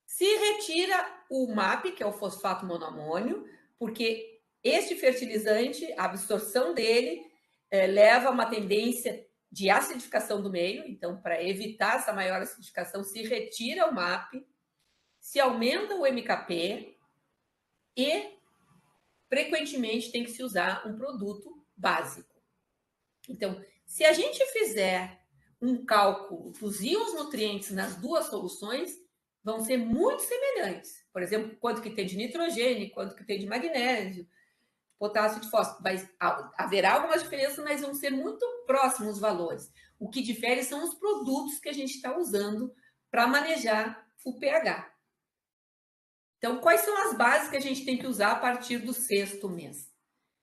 C: se retira o MAP, que é o fosfato monoamônio, porque este fertilizante, a absorção dele, leva a uma tendência de acidificação do meio. Então, para evitar essa maior acidificação, se retira o MAP, se aumenta o MKP e, frequentemente, tem que se usar um produto básico. Então, se a gente fizer um cálculo dos íons nutrientes nas duas soluções, vão ser muito semelhantes. Por exemplo, quanto que tem de nitrogênio, quanto que tem de magnésio, potássio, de fósforo. Haverá algumas diferenças, mas vão ser muito próximos os valores. O que difere são os produtos que a gente está usando para manejar o pH. Então, quais são as bases que a gente tem que usar a partir do 6º mês?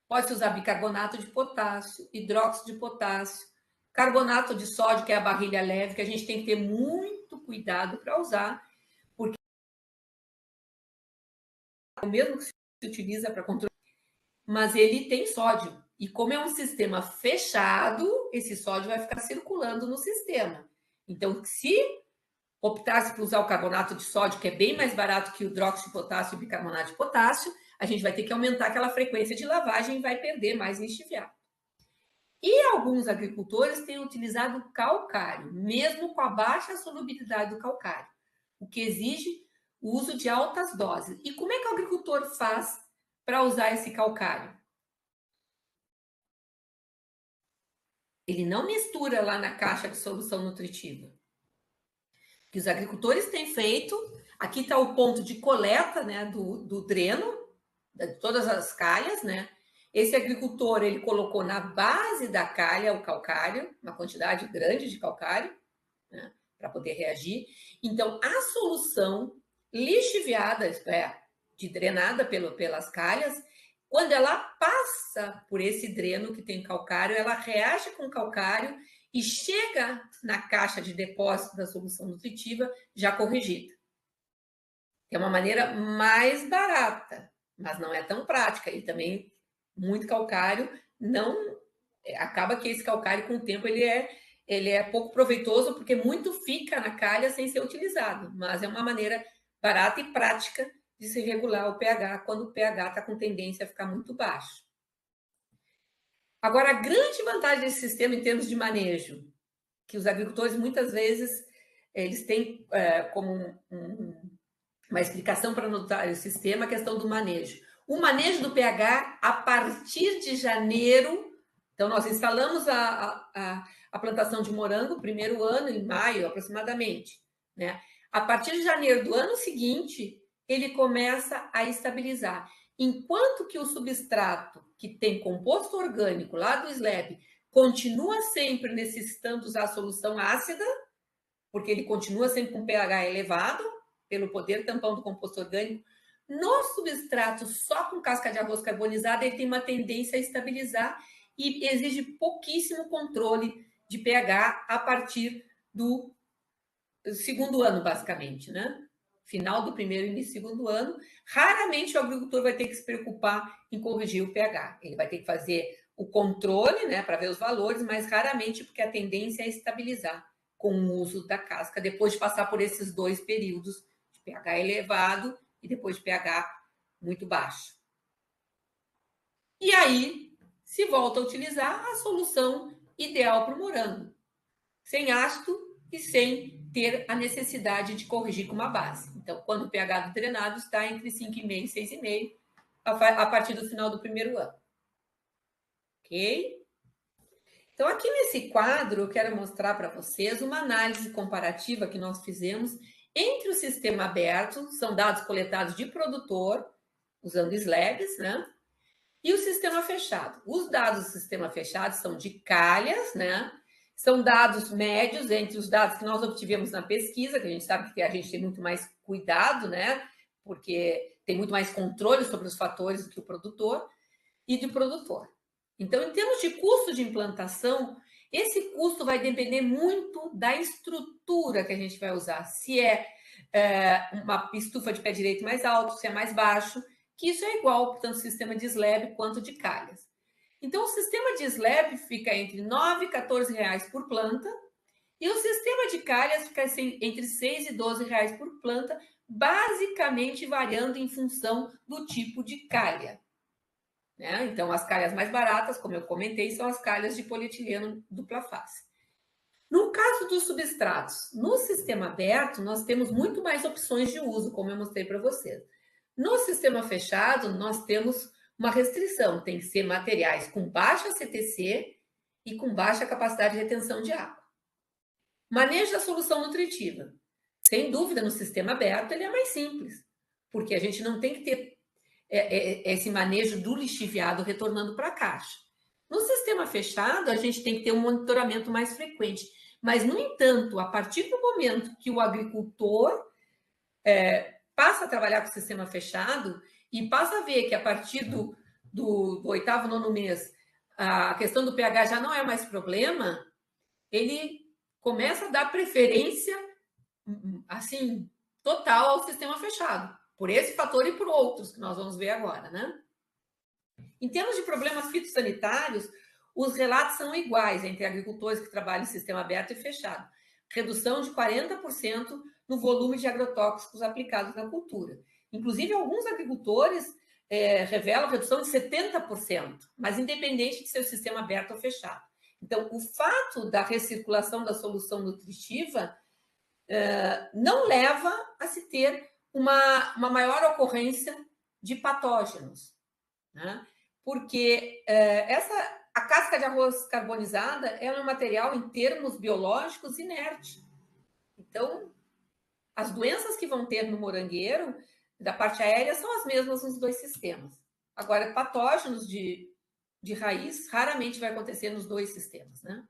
C: Pode-se usar bicarbonato de potássio, hidróxido de potássio, carbonato de sódio, que é a barrilha leve, que a gente tem que ter muito cuidado para usar, porque é o mesmo que se utiliza para controlar, mas ele tem sódio. E como é um sistema fechado, esse sódio vai ficar circulando no sistema. Então, se optasse por usar o carbonato de sódio, que é bem mais barato que o hidróxido de potássio e o bicarbonato de potássio, a gente vai ter que aumentar aquela frequência de lavagem e vai perder mais lixiviado. E alguns agricultores têm utilizado calcário, mesmo com a baixa solubilidade do calcário, o que exige o uso de altas doses. E como é que o agricultor faz para usar esse calcário? Ele não mistura lá na caixa de solução nutritiva. O que os agricultores têm feito, aqui está o ponto de coleta, né, do dreno, de todas as calhas, né? Esse agricultor, ele colocou na base da calha o calcário, uma quantidade grande de calcário, né, para poder reagir. Então, a solução lixiviada, isto é, de drenada pelas calhas, quando ela passa por esse dreno que tem calcário, ela reage com o calcário e chega na caixa de depósito da solução nutritiva já corrigida. É uma maneira mais barata, mas não é tão prática. E também muito calcário não acaba que esse calcário com o tempo ele é pouco proveitoso porque muito fica na calha sem ser utilizado, mas é uma maneira barata e prática de se regular o pH quando o pH está com tendência a ficar muito baixo. Agora, a grande vantagem desse sistema em termos de manejo, que os agricultores muitas vezes eles têm como uma explicação para notar o sistema, a questão do manejo. O manejo do pH, a partir de janeiro, então nós instalamos a plantação de morango, primeiro ano, em maio aproximadamente, né? A partir de janeiro do ano seguinte, ele começa a estabilizar. Enquanto que o substrato que tem composto orgânico lá do slab continua sempre necessitando usar solução ácida, porque ele continua sempre com pH elevado, pelo poder tampão do composto orgânico, no substrato só com casca de arroz carbonizada, ele tem uma tendência a estabilizar e exige pouquíssimo controle de pH a partir do 2º ano, basicamente, né? Final do 1º e início do 2º ano. Raramente o agricultor vai ter que se preocupar em corrigir o pH. Ele vai ter que fazer o controle, né, para ver os valores, mas raramente, porque a tendência é estabilizar com o uso da casca, depois de passar por esses 2 períodos de pH elevado e depois de pH muito baixo. E aí se volta a utilizar a solução ideal para o morango, sem ácido e sem ter a necessidade de corrigir com uma base. Então, quando o pH do drenado está entre 5,5 e 6,5, a partir do final do primeiro ano. Ok? Então, aqui nesse quadro, eu quero mostrar para vocês uma análise comparativa que nós fizemos entre o sistema aberto, são dados coletados de produtor, usando slabs, né? E o sistema fechado. Os dados do sistema fechado são de calhas, né? São dados médios entre os dados que nós obtivemos na pesquisa, que a gente sabe que a gente tem muito mais cuidado, né? Porque tem muito mais controle sobre os fatores do que o produtor e de produtor. Então, em termos de custo de implantação, esse custo vai depender muito da estrutura que a gente vai usar. Se é uma estufa de pé direito mais alto, se é mais baixo, que isso é igual, tanto o sistema de slab quanto de calhas. Então, o sistema de slab fica entre R$ 9 e R$ 14 por planta, e o sistema de calhas fica entre R$ 6 e R$ 12 por planta, basicamente variando em função do tipo de calha. Né? Então, as calhas mais baratas, como eu comentei, são as calhas de polietileno dupla face. No caso dos substratos, no sistema aberto, nós temos muito mais opções de uso, como eu mostrei para vocês. No sistema fechado, nós temos uma restrição, tem que ser materiais com baixa CTC e com baixa capacidade de retenção de água. Manejo da solução nutritiva. Sem dúvida, no sistema aberto, ele é mais simples, porque a gente não tem que ter esse manejo do lixiviado retornando para a caixa. No sistema fechado, a gente tem que ter um monitoramento mais frequente. Mas, no entanto, a partir do momento que o agricultor passa a trabalhar com o sistema fechado e passa a ver que a partir do 8º, 9º mês, a questão do pH já não é mais problema, ele começa a dar preferência, assim, total ao sistema fechado. Por esse fator e por outros que nós vamos ver agora, né? Em termos de problemas fitossanitários, os relatos são iguais entre agricultores que trabalham em sistema aberto e fechado. Redução de 40% no volume de agrotóxicos aplicados na cultura. Inclusive, alguns agricultores revelam redução de 70%, mas independente de ser o sistema aberto ou fechado. Então, o fato da recirculação da solução nutritiva não leva a se ter uma maior ocorrência de patógenos, né? Porque a casca de arroz carbonizada é um material, em termos biológicos, inerte. Então, as doenças que vão ter no morangueiro, da parte aérea, são as mesmas nos dois sistemas. Agora, patógenos de raiz raramente vai acontecer nos dois sistemas, né?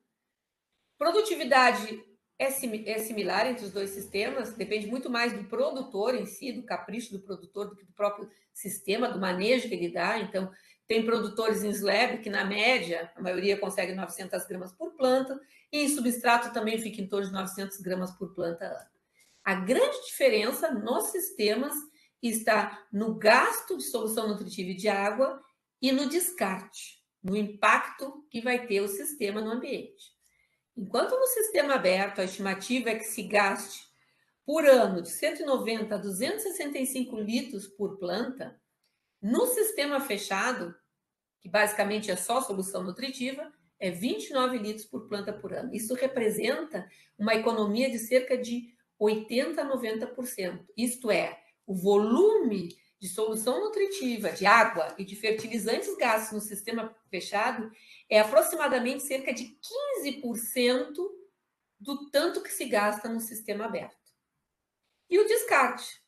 C: Produtividade é similar entre os dois sistemas, depende muito mais do produtor em si, do capricho do produtor, do que do próprio sistema, do manejo que ele dá. Então, tem produtores em slab que, na média, a maioria consegue 900 gramas por planta, e em substrato também fica em torno de 900 gramas por planta ano. A grande diferença nos sistemas está no gasto de solução nutritiva e de água e no descarte, no impacto que vai ter o sistema no ambiente. Enquanto no sistema aberto a estimativa é que se gaste por ano de 190 a 265 litros por planta, no sistema fechado, que basicamente é só solução nutritiva, é 29 litros por planta por ano. Isso representa uma economia de cerca de 80 a 90%. Isto é, o volume de solução nutritiva, de água e de fertilizantes gastos no sistema fechado é aproximadamente cerca de 15% do tanto que se gasta no sistema aberto. E o descarte,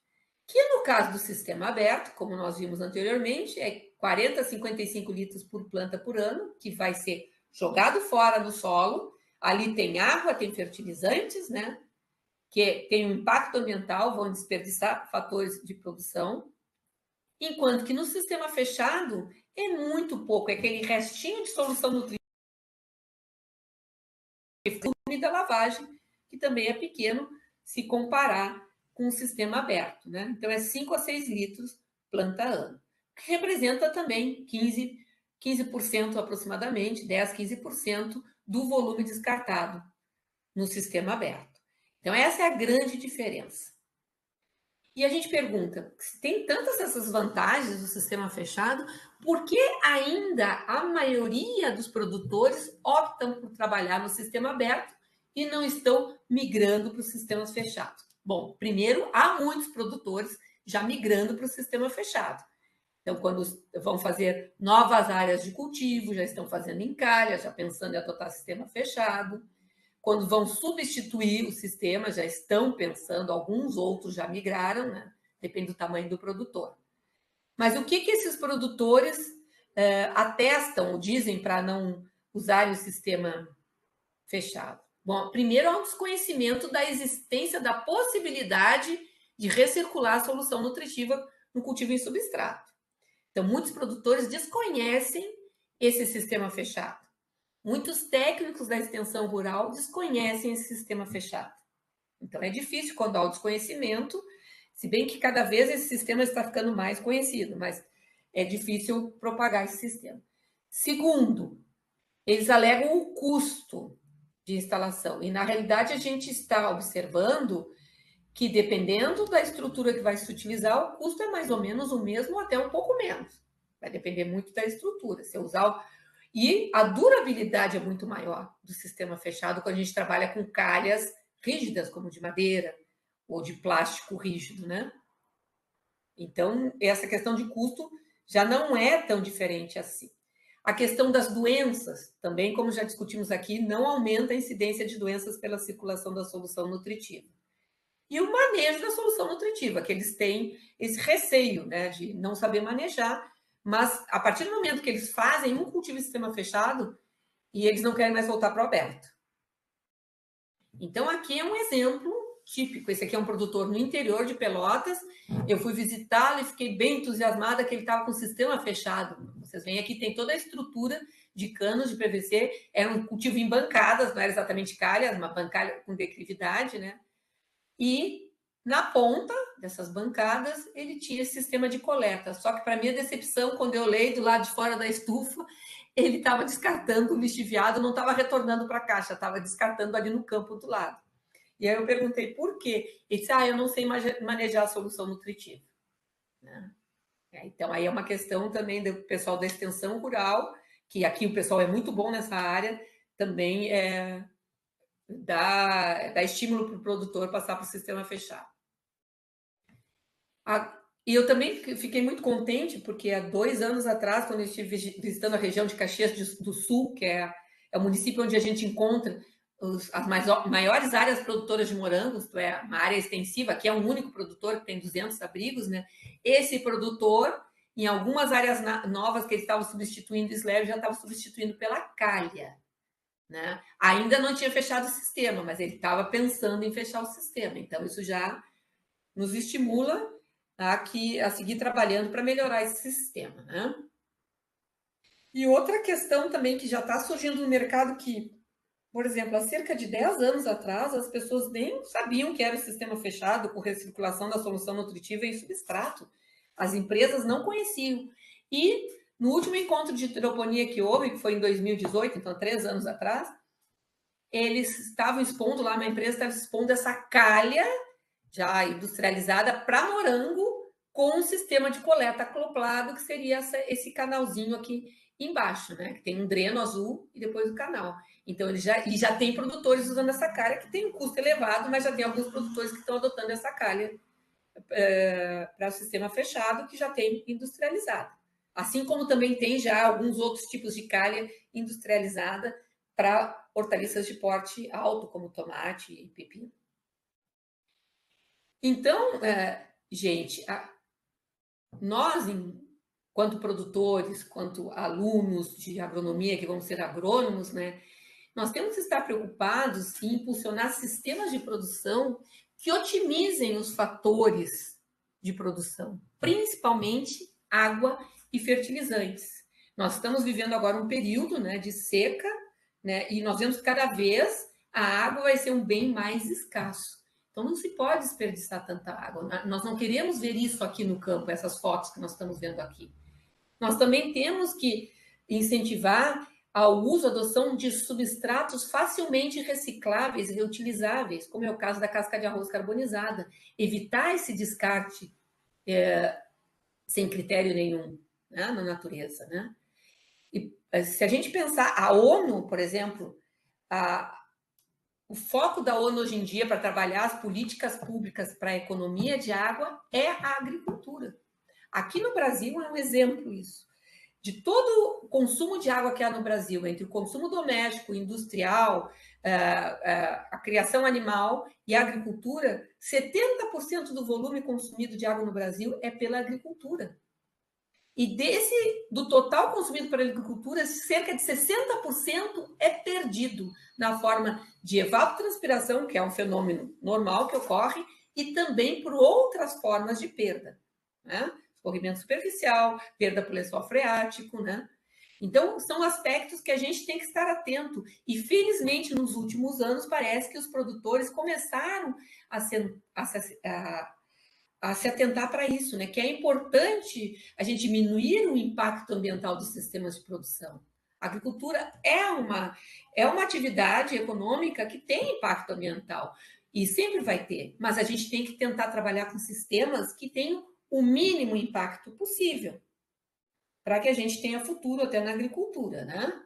C: que no caso do sistema aberto, como nós vimos anteriormente, é 40 a 55 litros por planta por ano, que vai ser jogado fora no solo. Ali tem água, tem fertilizantes, né? Que tem um impacto ambiental, vão desperdiçar fatores de produção. Enquanto que no sistema fechado é muito pouco, é aquele restinho de solução nutritiva da lavagem, que também é pequeno se comparar com o sistema aberto, né? Então, é 5 a 6 litros planta ano, que representa também 15% aproximadamente, 10, 15% do volume descartado no sistema aberto. Então, essa é a grande diferença. E a gente pergunta, se tem tantas essas vantagens do sistema fechado, por que ainda a maioria dos produtores optam por trabalhar no sistema aberto e não estão migrando para os sistemas fechados? Bom, primeiro, há muitos produtores já migrando para o sistema fechado. Então, quando vão fazer novas áreas de cultivo, já estão fazendo encalha, já pensando em adotar sistema fechado. Quando vão substituir o sistema, já estão pensando, alguns outros já migraram, né? Depende do tamanho do produtor. Mas o que esses produtores atestam ou dizem para não usarem o sistema fechado? Bom, primeiro, há um desconhecimento da existência da possibilidade de recircular a solução nutritiva no cultivo em substrato. Então, muitos produtores desconhecem esse sistema fechado. Muitos técnicos da extensão rural desconhecem esse sistema fechado. Então, é difícil quando há o desconhecimento, se bem que cada vez esse sistema está ficando mais conhecido, mas é difícil propagar esse sistema. Segundo, eles alegam o custo de instalação. E, na realidade, a gente está observando que, dependendo da estrutura que vai se utilizar, o custo é mais ou menos o mesmo ou até um pouco menos. Vai depender muito da estrutura. Se eu usar E a durabilidade é muito maior do sistema fechado quando a gente trabalha com calhas rígidas, como de madeira ou de plástico rígido, né? Então, essa questão de custo já não é tão diferente assim. A questão das doenças, também, como já discutimos aqui, não aumenta a incidência de doenças pela circulação da solução nutritiva. E o manejo da solução nutritiva, que eles têm esse receio, né, de não saber manejar, mas a partir do momento que eles fazem um cultivo em sistema fechado, e eles não querem mais voltar para o aberto. Então, aqui é um exemplo típico. Esse aqui é um produtor no interior de Pelotas. Eu fui visitá-lo e fiquei bem entusiasmada que ele estava com o sistema fechado. Vocês veem aqui, tem toda a estrutura de canos de PVC. Era um cultivo em bancadas, não era exatamente calha, uma bancada com declividade, né? E na ponta dessas bancadas, ele tinha esse sistema de coleta. Só que, para minha decepção, quando eu olhei do lado de fora da estufa, ele estava descartando o lixiviado, não estava retornando para a caixa, estava descartando ali no campo do lado. E aí eu perguntei por quê. Ele disse, eu não sei manejar a solução nutritiva. Né? Então, aí é uma questão também do pessoal da extensão rural, que aqui o pessoal é muito bom nessa área, também dá estímulo para o produtor passar para o sistema fechado. E eu também fiquei muito contente, porque há 2 anos atrás, quando eu estive visitando a região de Caxias do Sul, que é o município onde a gente encontra as maiores áreas produtoras de morangos, isto é, uma área extensiva, que é um único produtor que tem 200 abrigos, né? Esse produtor, em algumas áreas novas que ele estava substituindo o slab, já estava substituindo pela calha. Né? Ainda não tinha fechado o sistema, mas ele estava pensando em fechar o sistema. Então, isso já nos estimula a seguir trabalhando para melhorar esse sistema. Né? E outra questão também que já está surgindo no mercado que, por exemplo, há cerca de 10 anos atrás, as pessoas nem sabiam que era o sistema fechado com recirculação da solução nutritiva em substrato. As empresas não conheciam. E no último encontro de hidroponia que houve, que foi em 2018, então 3 anos atrás, eles estavam expondo lá, uma empresa estava expondo essa calha já industrializada para morango com um sistema de coleta acoplado, que seria esse canalzinho aqui embaixo, né? Que tem um dreno azul e depois o canal. Então, ele já tem produtores usando essa calha, que tem um custo elevado, mas já tem alguns produtores que estão adotando essa calha para o sistema fechado, que já tem industrializado. Assim como também tem já alguns outros tipos de calha industrializada para hortaliças de porte alto, como tomate e pepino. Então, gente, nós, enquanto produtores, quanto alunos de agronomia, que vão ser agrônomos, né, nós temos que estar preocupados em impulsionar sistemas de produção que otimizem os fatores de produção, principalmente água e fertilizantes. Nós estamos vivendo agora um período, né, de seca, né, e nós vemos que cada vez a água vai ser um bem mais escasso. Então, não se pode desperdiçar tanta água. Nós não queremos ver isso aqui no campo, essas fotos que nós estamos vendo aqui. Nós também temos que incentivar ao uso, adoção de substratos facilmente recicláveis e reutilizáveis, como é o caso da casca de arroz carbonizada. Evitar esse descarte sem critério nenhum, né, na natureza, né? E se a gente pensar, a ONU, por exemplo, o foco da ONU hoje em dia para trabalhar as políticas públicas para a economia de água é a agricultura. Aqui no Brasil é um exemplo isso. De todo o consumo de água que há no Brasil, entre o consumo doméstico, industrial, a criação animal e a agricultura, 70% do volume consumido de água no Brasil é pela agricultura. E do total consumido pela agricultura, cerca de 60% é perdido na forma de evapotranspiração, que é um fenômeno normal que ocorre, e também por outras formas de perda, né? Escorrimento superficial, perda por lençol freático, né? Então, são aspectos que a gente tem que estar atento. E, felizmente, nos últimos anos, parece que os produtores começaram a se atentar para isso, né? Que é importante a gente diminuir o impacto ambiental dos sistemas de produção. A agricultura é uma atividade econômica que tem impacto ambiental e sempre vai ter, mas a gente tem que tentar trabalhar com sistemas que tenham o mínimo impacto possível para que a gente tenha futuro até na agricultura, né?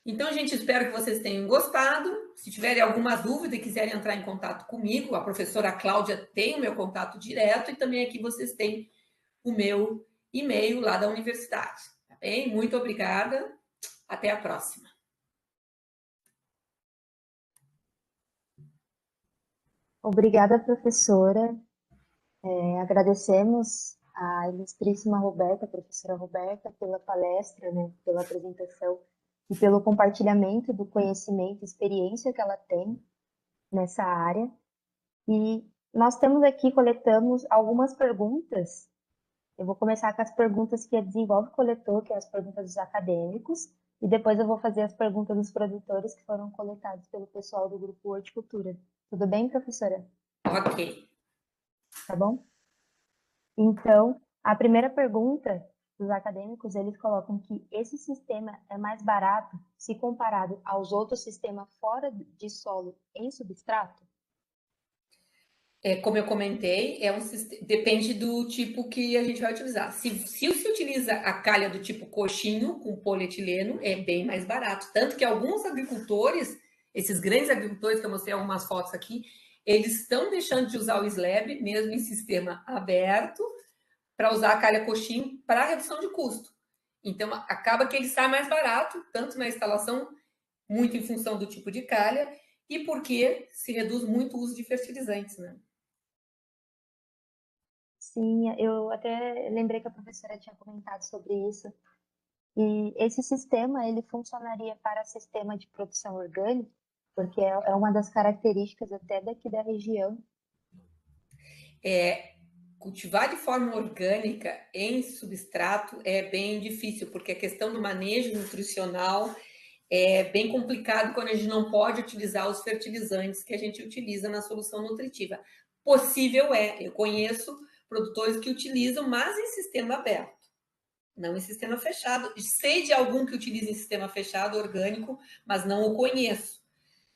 C: Então, gente, espero que vocês tenham gostado. Se tiverem alguma dúvida e quiserem entrar em contato comigo, a professora Cláudia tem o meu contato direto e também aqui vocês têm o meu e-mail lá da universidade. Tá bem? Muito obrigada. Até a próxima.
D: Obrigada, professora. Agradecemos a ilustríssima Roberta, a professora Roberta, pela palestra, né, pela apresentação e pelo compartilhamento do conhecimento e experiência que ela tem nessa área. E nós temos aqui, coletamos algumas perguntas. Eu vou começar com as perguntas que a Desenvolve coletou, que é as perguntas dos acadêmicos, e depois eu vou fazer as perguntas dos produtores que foram coletadas pelo pessoal do Grupo Horticultura. Tudo bem, professora?
C: Ok.
D: Tá bom? Então, a primeira pergunta dos acadêmicos, eles colocam que esse sistema é mais barato se comparado aos outros sistemas fora de solo em substrato?
C: Como eu comentei, depende do tipo que a gente vai utilizar. Se se utiliza a calha do tipo coxinho com polietileno, é bem mais barato. Tanto que alguns agricultores, esses grandes agricultores, que eu mostrei algumas fotos aqui, eles estão deixando de usar o slab, mesmo em sistema aberto, para usar a calha coxinho para redução de custo. Então, acaba que ele sai mais barato, tanto na instalação, muito em função do tipo de calha, e porque se reduz muito o uso de fertilizantes, né?
D: Sim, eu até lembrei que a professora tinha comentado sobre isso. E esse sistema, ele funcionaria para sistema de produção orgânica, porque é uma das características até daqui da região.
C: Cultivar de forma orgânica em substrato é bem difícil, porque a questão do manejo nutricional é bem complicado quando a gente não pode utilizar os fertilizantes que a gente utiliza na solução nutritiva. Possível eu conheço produtores que utilizam, mas em sistema aberto, não em sistema fechado. Sei de algum que utiliza em sistema fechado, orgânico, mas não o conheço.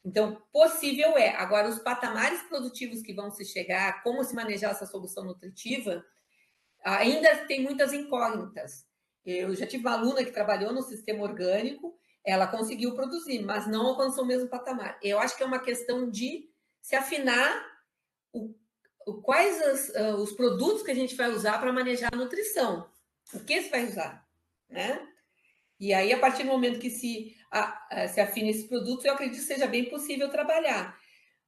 C: Então, possível Agora, os patamares produtivos que vão se chegar, como se manejar essa solução nutritiva, ainda tem muitas incógnitas. Eu já tive uma aluna que trabalhou no sistema orgânico, ela conseguiu produzir, mas não alcançou o mesmo patamar. Eu acho que é uma questão de se afinar quais os produtos que a gente vai usar para manejar a nutrição. O que se vai usar, né? E aí, a partir do momento que se afina esse produto, eu acredito que seja bem possível trabalhar.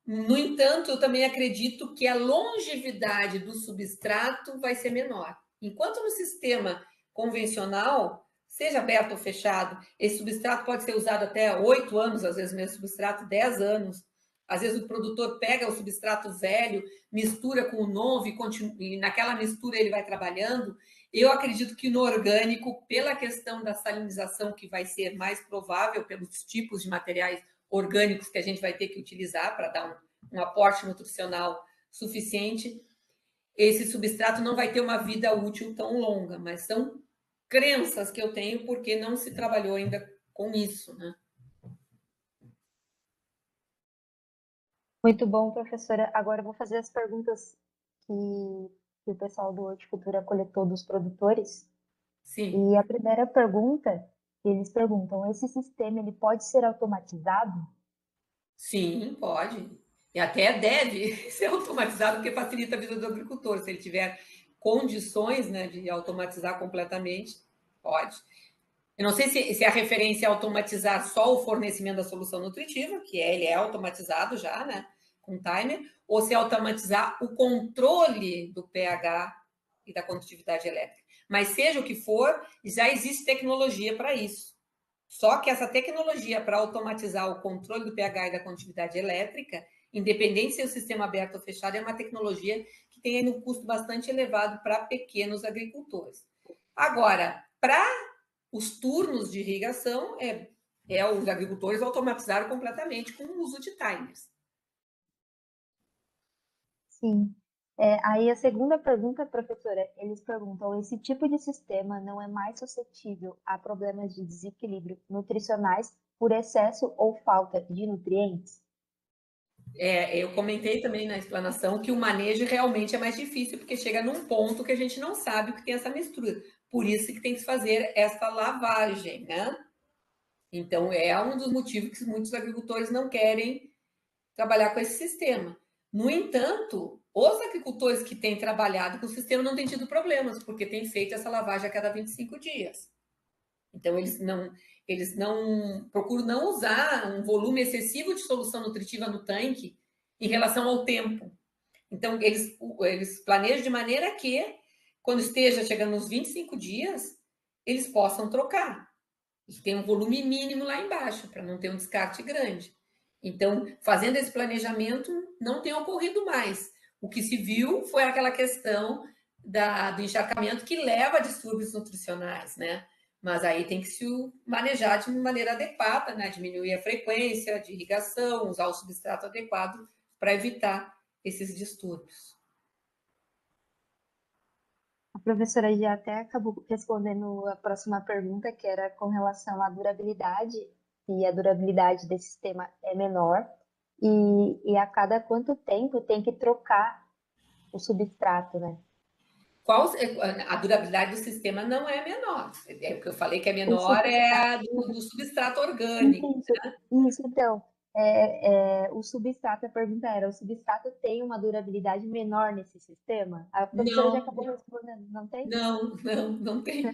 C: No entanto, eu também acredito que a longevidade do substrato vai ser menor. Enquanto no sistema convencional, seja aberto ou fechado, esse substrato pode ser usado até 8 anos, às vezes mesmo substrato 10 anos. Às vezes o produtor pega o substrato velho, mistura com o novo e naquela mistura ele vai trabalhando. Eu acredito que no orgânico, pela questão da salinização, que vai ser mais provável pelos tipos de materiais orgânicos que a gente vai ter que utilizar para dar um aporte nutricional suficiente, esse substrato não vai ter uma vida útil tão longa, mas são crenças que eu tenho porque não se trabalhou ainda com isso, né?
D: Muito bom, professora. Agora eu vou fazer as perguntas que o pessoal do Horticultura coletou dos produtores.
C: Sim,
D: E a primeira pergunta, eles perguntam, esse sistema ele pode ser automatizado?
C: sim, pode. E até deve ser automatizado, porque facilita a vida do agricultor. Se ele tiver condições, né, de automatizar completamente, pode. Eu não sei se a referência é automatizar só o fornecimento da solução nutritiva, que ele é automatizado já, né, com timer, ou se é automatizar o controle do pH e da condutividade elétrica. Mas seja o que for, já existe tecnologia para isso. Só que essa tecnologia para automatizar o controle do pH e da condutividade elétrica, independente se é o sistema aberto ou fechado, é uma tecnologia que tem aí um custo bastante elevado para pequenos agricultores. Agora, para os turnos de irrigação, os agricultores automatizaram completamente com o uso de timers.
D: Sim. Aí a segunda pergunta, professora, eles perguntam, esse tipo de sistema não é mais suscetível a problemas de desequilíbrio nutricionais por excesso ou falta de nutrientes?
C: Eu comentei também na explanação que o manejo realmente é mais difícil, porque chega num ponto que a gente não sabe o que tem essa mistura. Por isso que tem que fazer essa lavagem, né? Então, é um dos motivos que muitos agricultores não querem trabalhar com esse sistema. No entanto, os agricultores que têm trabalhado com o sistema não têm tido problemas, porque têm feito essa lavagem a cada 25 dias. Então, eles não procuram não usar um volume excessivo de solução nutritiva no tanque em relação ao tempo. Então, eles planejam de maneira que, quando esteja chegando nos 25 dias, eles possam trocar. E tem um volume mínimo lá embaixo, para não ter um descarte grande. Então, fazendo esse planejamento, não tem ocorrido mais. O que se viu foi aquela questão do encharcamento que leva a distúrbios nutricionais, né? Mas aí tem que se manejar de maneira adequada, né? Diminuir a frequência de irrigação, usar o substrato adequado para evitar esses distúrbios.
D: A professora já até acabou respondendo a próxima pergunta, que era com relação à durabilidade, e a durabilidade desse sistema é menor, e a cada quanto tempo tem que trocar o substrato, né?
C: A durabilidade do sistema não é menor. É o que eu falei que é
D: O
C: menor é
D: substrato.
C: a do substrato orgânico.
D: Isso, então. O substrato, a pergunta era, o substrato tem uma durabilidade menor nesse sistema? A professora já
C: Não,
D: acabou respondendo, não tem?
C: não tem.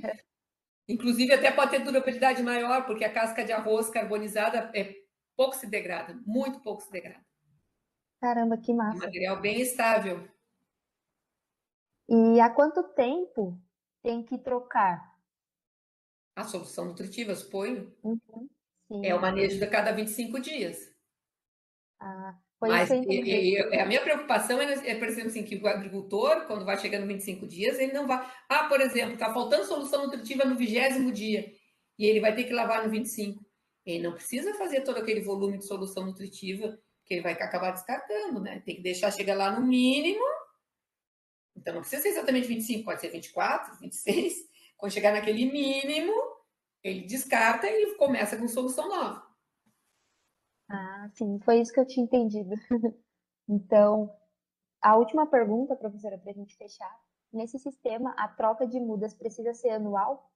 C: Inclusive, até pode ter durabilidade maior, porque a casca de arroz carbonizada pouco se degrada, muito pouco se degrada.
D: Caramba, que
C: É um
D: massa.
C: material bem estável.
D: E há quanto tempo tem que trocar?
C: A solução nutritiva, suponho,
D: Uhum,
C: é o
D: sim.
C: manejo de cada 25 dias.
D: Ah, foi isso
C: Mas
D: que eu entendi.
C: a minha preocupação por exemplo, assim, que o agricultor, quando vai chegando 25 dias, ele não vai. Ah, por exemplo, está faltando solução nutritiva no 20º dia e ele vai ter que lavar no 25. Ele não precisa fazer todo aquele volume de solução nutritiva que ele vai acabar descartando, né? Tem que deixar chegar lá no mínimo. Então, não precisa ser exatamente 25, pode ser 24, 26. Quando chegar naquele mínimo, ele descarta e começa com solução nova.
D: Ah, sim, foi isso que eu tinha entendido. Então, a última pergunta, professora, para a gente fechar. Nesse sistema, a troca de mudas precisa ser anual?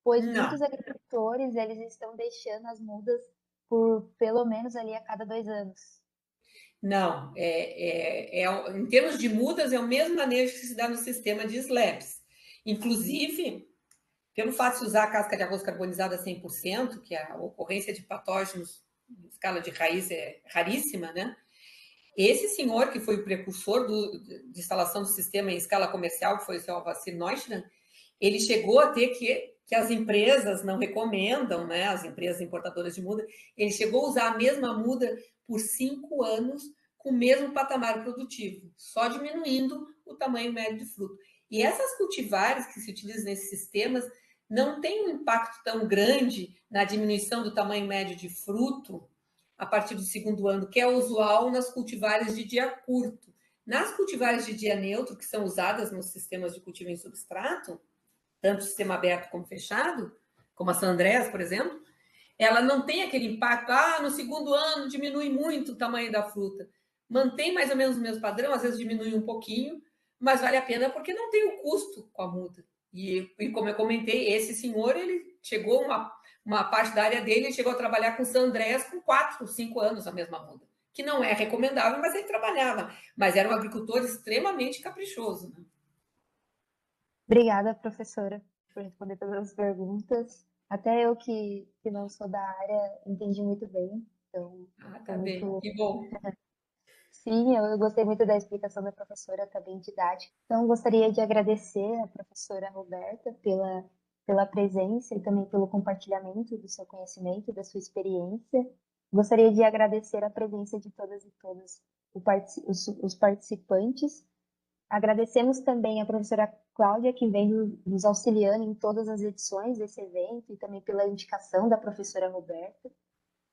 D: Pois
C: Não,
D: muitos agricultores, eles estão deixando as mudas por pelo menos ali a cada 2 anos.
C: não. Em termos de mudas, é o mesmo manejo que se dá no sistema de slabs. Inclusive, pelo fato de usar a casca de arroz carbonizada 100%, que a ocorrência de patógenos em escala de raiz é raríssima, né? Esse senhor, que foi o precursor de instalação do sistema em escala comercial, que foi o seu Alvacir Neuschran, ele chegou a ter que as empresas não recomendam, né? As empresas importadoras de muda, ele chegou a usar a mesma muda por 5 anos com o mesmo patamar produtivo, só diminuindo o tamanho médio de fruto. E essas cultivares que se utilizam nesses sistemas não têm um impacto tão grande na diminuição do tamanho médio de fruto a partir do 2º ano, que é usual nas cultivares de dia curto. Nas cultivares de dia neutro, que são usadas nos sistemas de cultivo em substrato, tanto sistema aberto como fechado, como a San Andreas, por exemplo, ela não tem aquele impacto, no segundo ano diminui muito o tamanho da fruta. Mantém mais ou menos o mesmo padrão, às vezes diminui um pouquinho, mas vale a pena porque não tem o custo com a muda. E como eu comentei, esse senhor, ele chegou, uma parte da área dele, ele chegou a trabalhar com San Andrés com 4, 5 anos a mesma muda, que não é recomendável, mas ele trabalhava. Mas era um agricultor extremamente caprichoso, né?
D: Obrigada, professora, por responder todas as perguntas. Até eu que não sou da área entendi muito bem. Então,
C: Tá bem,
D: muito...
C: que bom.
D: Sim, eu gostei muito da explicação da professora, tá bem didática. Então, gostaria de agradecer a professora Roberta pela presença e também pelo compartilhamento do seu conhecimento, da sua experiência. Gostaria de agradecer a presença de todas e todos os participantes. Agradecemos também a professora Cláudia, que vem nos auxiliando em todas as edições desse evento e também pela indicação da professora Roberta.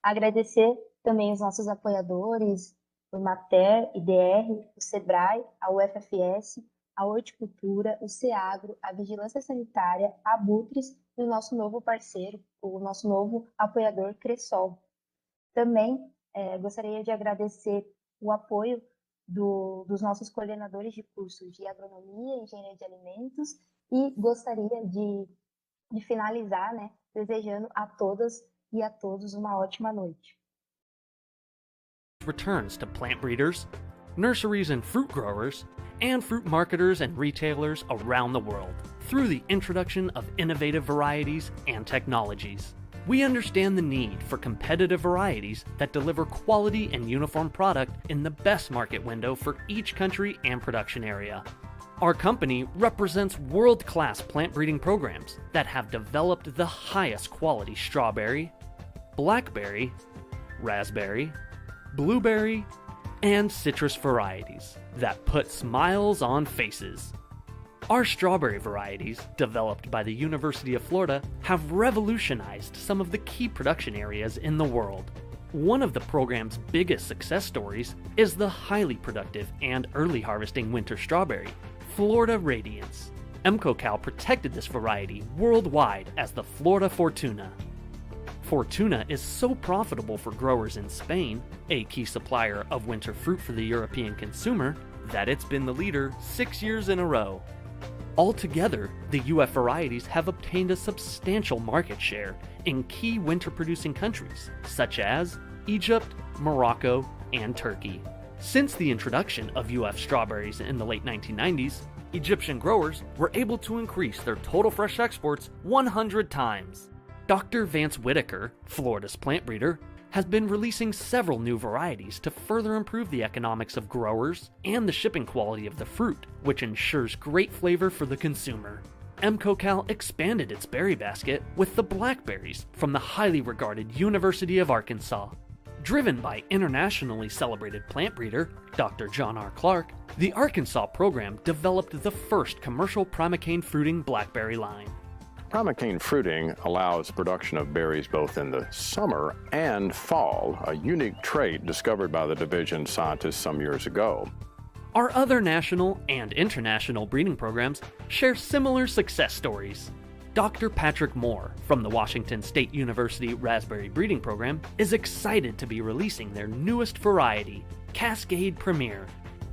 D: Agradecer também os nossos apoiadores, o Mater, IDR, o SEBRAE, a UFFS, a Horticultura, o SEAGRO, a Vigilância Sanitária, a Butres e o nosso novo parceiro, o nosso novo apoiador, Cressol. Também gostaria de agradecer o apoio dos nossos coordenadores de cursos de agronomia e engenharia de alimentos e gostaria de finalizar, né, desejando a todas e a todos uma ótima noite.
E: Returns to plant breeders, nurseries and fruit growers, and fruit marketers and retailers around the world through the introduction of innovative varieties and technologies. We understand the need for competitive varieties that deliver quality and uniform product in the best market window for each country and production area. Our company represents world-class plant breeding programs that have developed the highest quality strawberry, blackberry, raspberry, blueberry, and citrus varieties that put smiles on faces. Our strawberry varieties, developed by the University of Florida, have revolutionized some of the key production areas in the world. One of the program's biggest success stories is the highly productive and early harvesting winter strawberry, Florida Radiance. MCOCal protected this variety worldwide as the Florida Fortuna. Fortuna is so profitable for growers in Spain, a key supplier of winter fruit for the European consumer, that it's been the leader 6 years in a row. Altogether, the UF varieties have obtained a substantial market share in key winter-producing countries, such as Egypt, Morocco, and Turkey. Since the introduction of UF strawberries in the late 1990s, Egyptian growers were able to increase their total fresh exports 100 times. Dr. Vance Whitaker, Florida's plant breeder, has been releasing several new varieties to further improve the economics of growers and the shipping quality of the fruit, which ensures great flavor for the consumer. MCOCal expanded its berry basket with the blackberries from the highly regarded University of Arkansas. Driven by internationally celebrated plant breeder Dr. John R. Clark, the Arkansas program developed the first commercial primocane fruiting blackberry line.
F: Primocane fruiting allows production of berries both in the summer and fall, a unique trait discovered by the division scientists some years ago.
E: Our other national and international breeding programs share similar success stories. Dr. Patrick Moore from the Washington State University Raspberry Breeding Program is excited to be releasing their newest variety, Cascade Premier.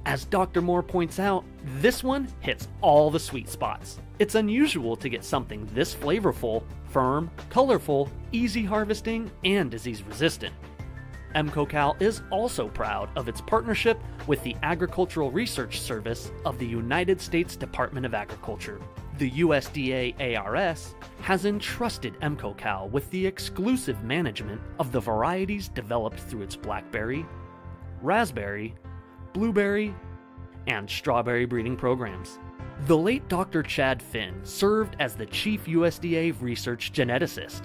E: As Dr. Moore points out, this one hits all the sweet spots. It's unusual to get something this flavorful, firm, colorful, easy harvesting, and disease resistant. MCOCal is also proud of its partnership with the Agricultural Research Service of the United States Department of Agriculture. The USDA ARS has entrusted MCOCal with the exclusive management of the varieties developed through its blackberry, raspberry, blueberry, and strawberry breeding programs. The late Dr. Chad Finn served as the chief USDA research geneticist.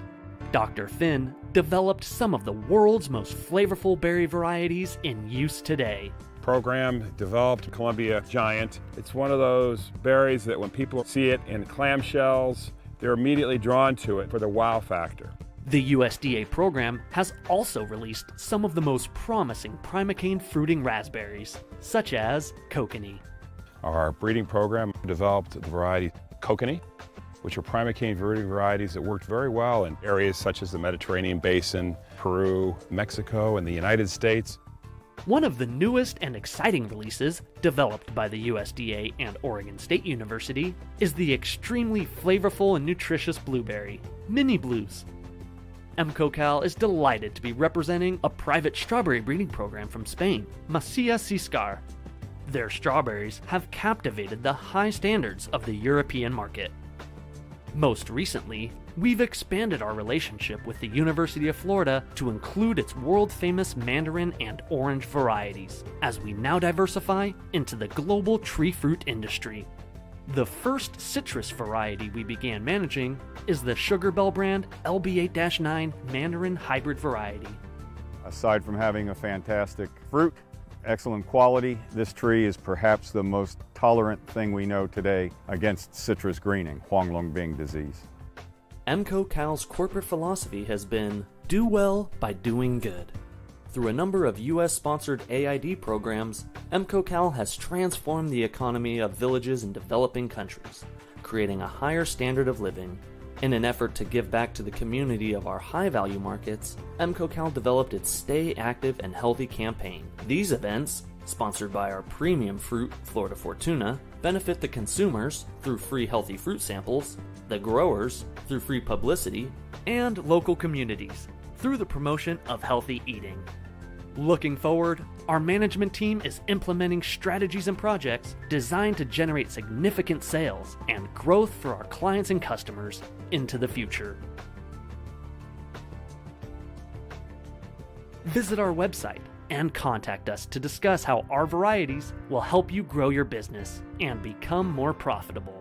E: Dr. Finn developed some of the world's most flavorful berry varieties in use today.
G: Program developed Columbia Giant. It's one of those berries that when people see it in clamshells, they're immediately drawn to it for the wow factor.
E: The USDA program has also released some of the most promising primocane fruiting raspberries, such as Kokanee.
G: Our breeding program developed the variety Kokanee. which are primocane fruiting varieties that worked very well in areas such as the Mediterranean Basin, Peru, Mexico, and the United States.
E: One of the newest and exciting releases, developed by the USDA and Oregon State University, is the extremely flavorful and nutritious blueberry, Mini Blues. MCOCAL is delighted to be representing a private strawberry breeding program from Spain, Masia Ciscar. Their strawberries have captivated the high standards of the European market. Most recently, we've expanded our relationship with the University of Florida to include its world-famous mandarin and orange varieties, as we now diversify into the global tree fruit industry. The first citrus variety we began managing is the Sugar Bell brand LB8-9 Mandarin Hybrid variety.
H: Aside from having a fantastic fruit, excellent quality, this tree is perhaps the most tolerant thing we know today against citrus greening, Huanglongbing disease.
E: MCOCAL's corporate philosophy has been, do well by doing good. Through a number of US-sponsored AID programs, MCOCAL has transformed the economy of villages in developing countries, creating a higher standard of living. In an effort to give back to the community of our high-value markets, MCOCAL developed its Stay Active and Healthy campaign. These events, sponsored by our premium fruit, Florida Fortuna, benefit the consumers through free healthy fruit samples, the growers through free publicity, and local communities through the promotion of healthy eating. Looking forward, our management team is implementing strategies and projects designed to generate significant sales and growth for our clients and customers into the future. Visit our website and contact us to discuss how our varieties will help you grow your business and become more profitable.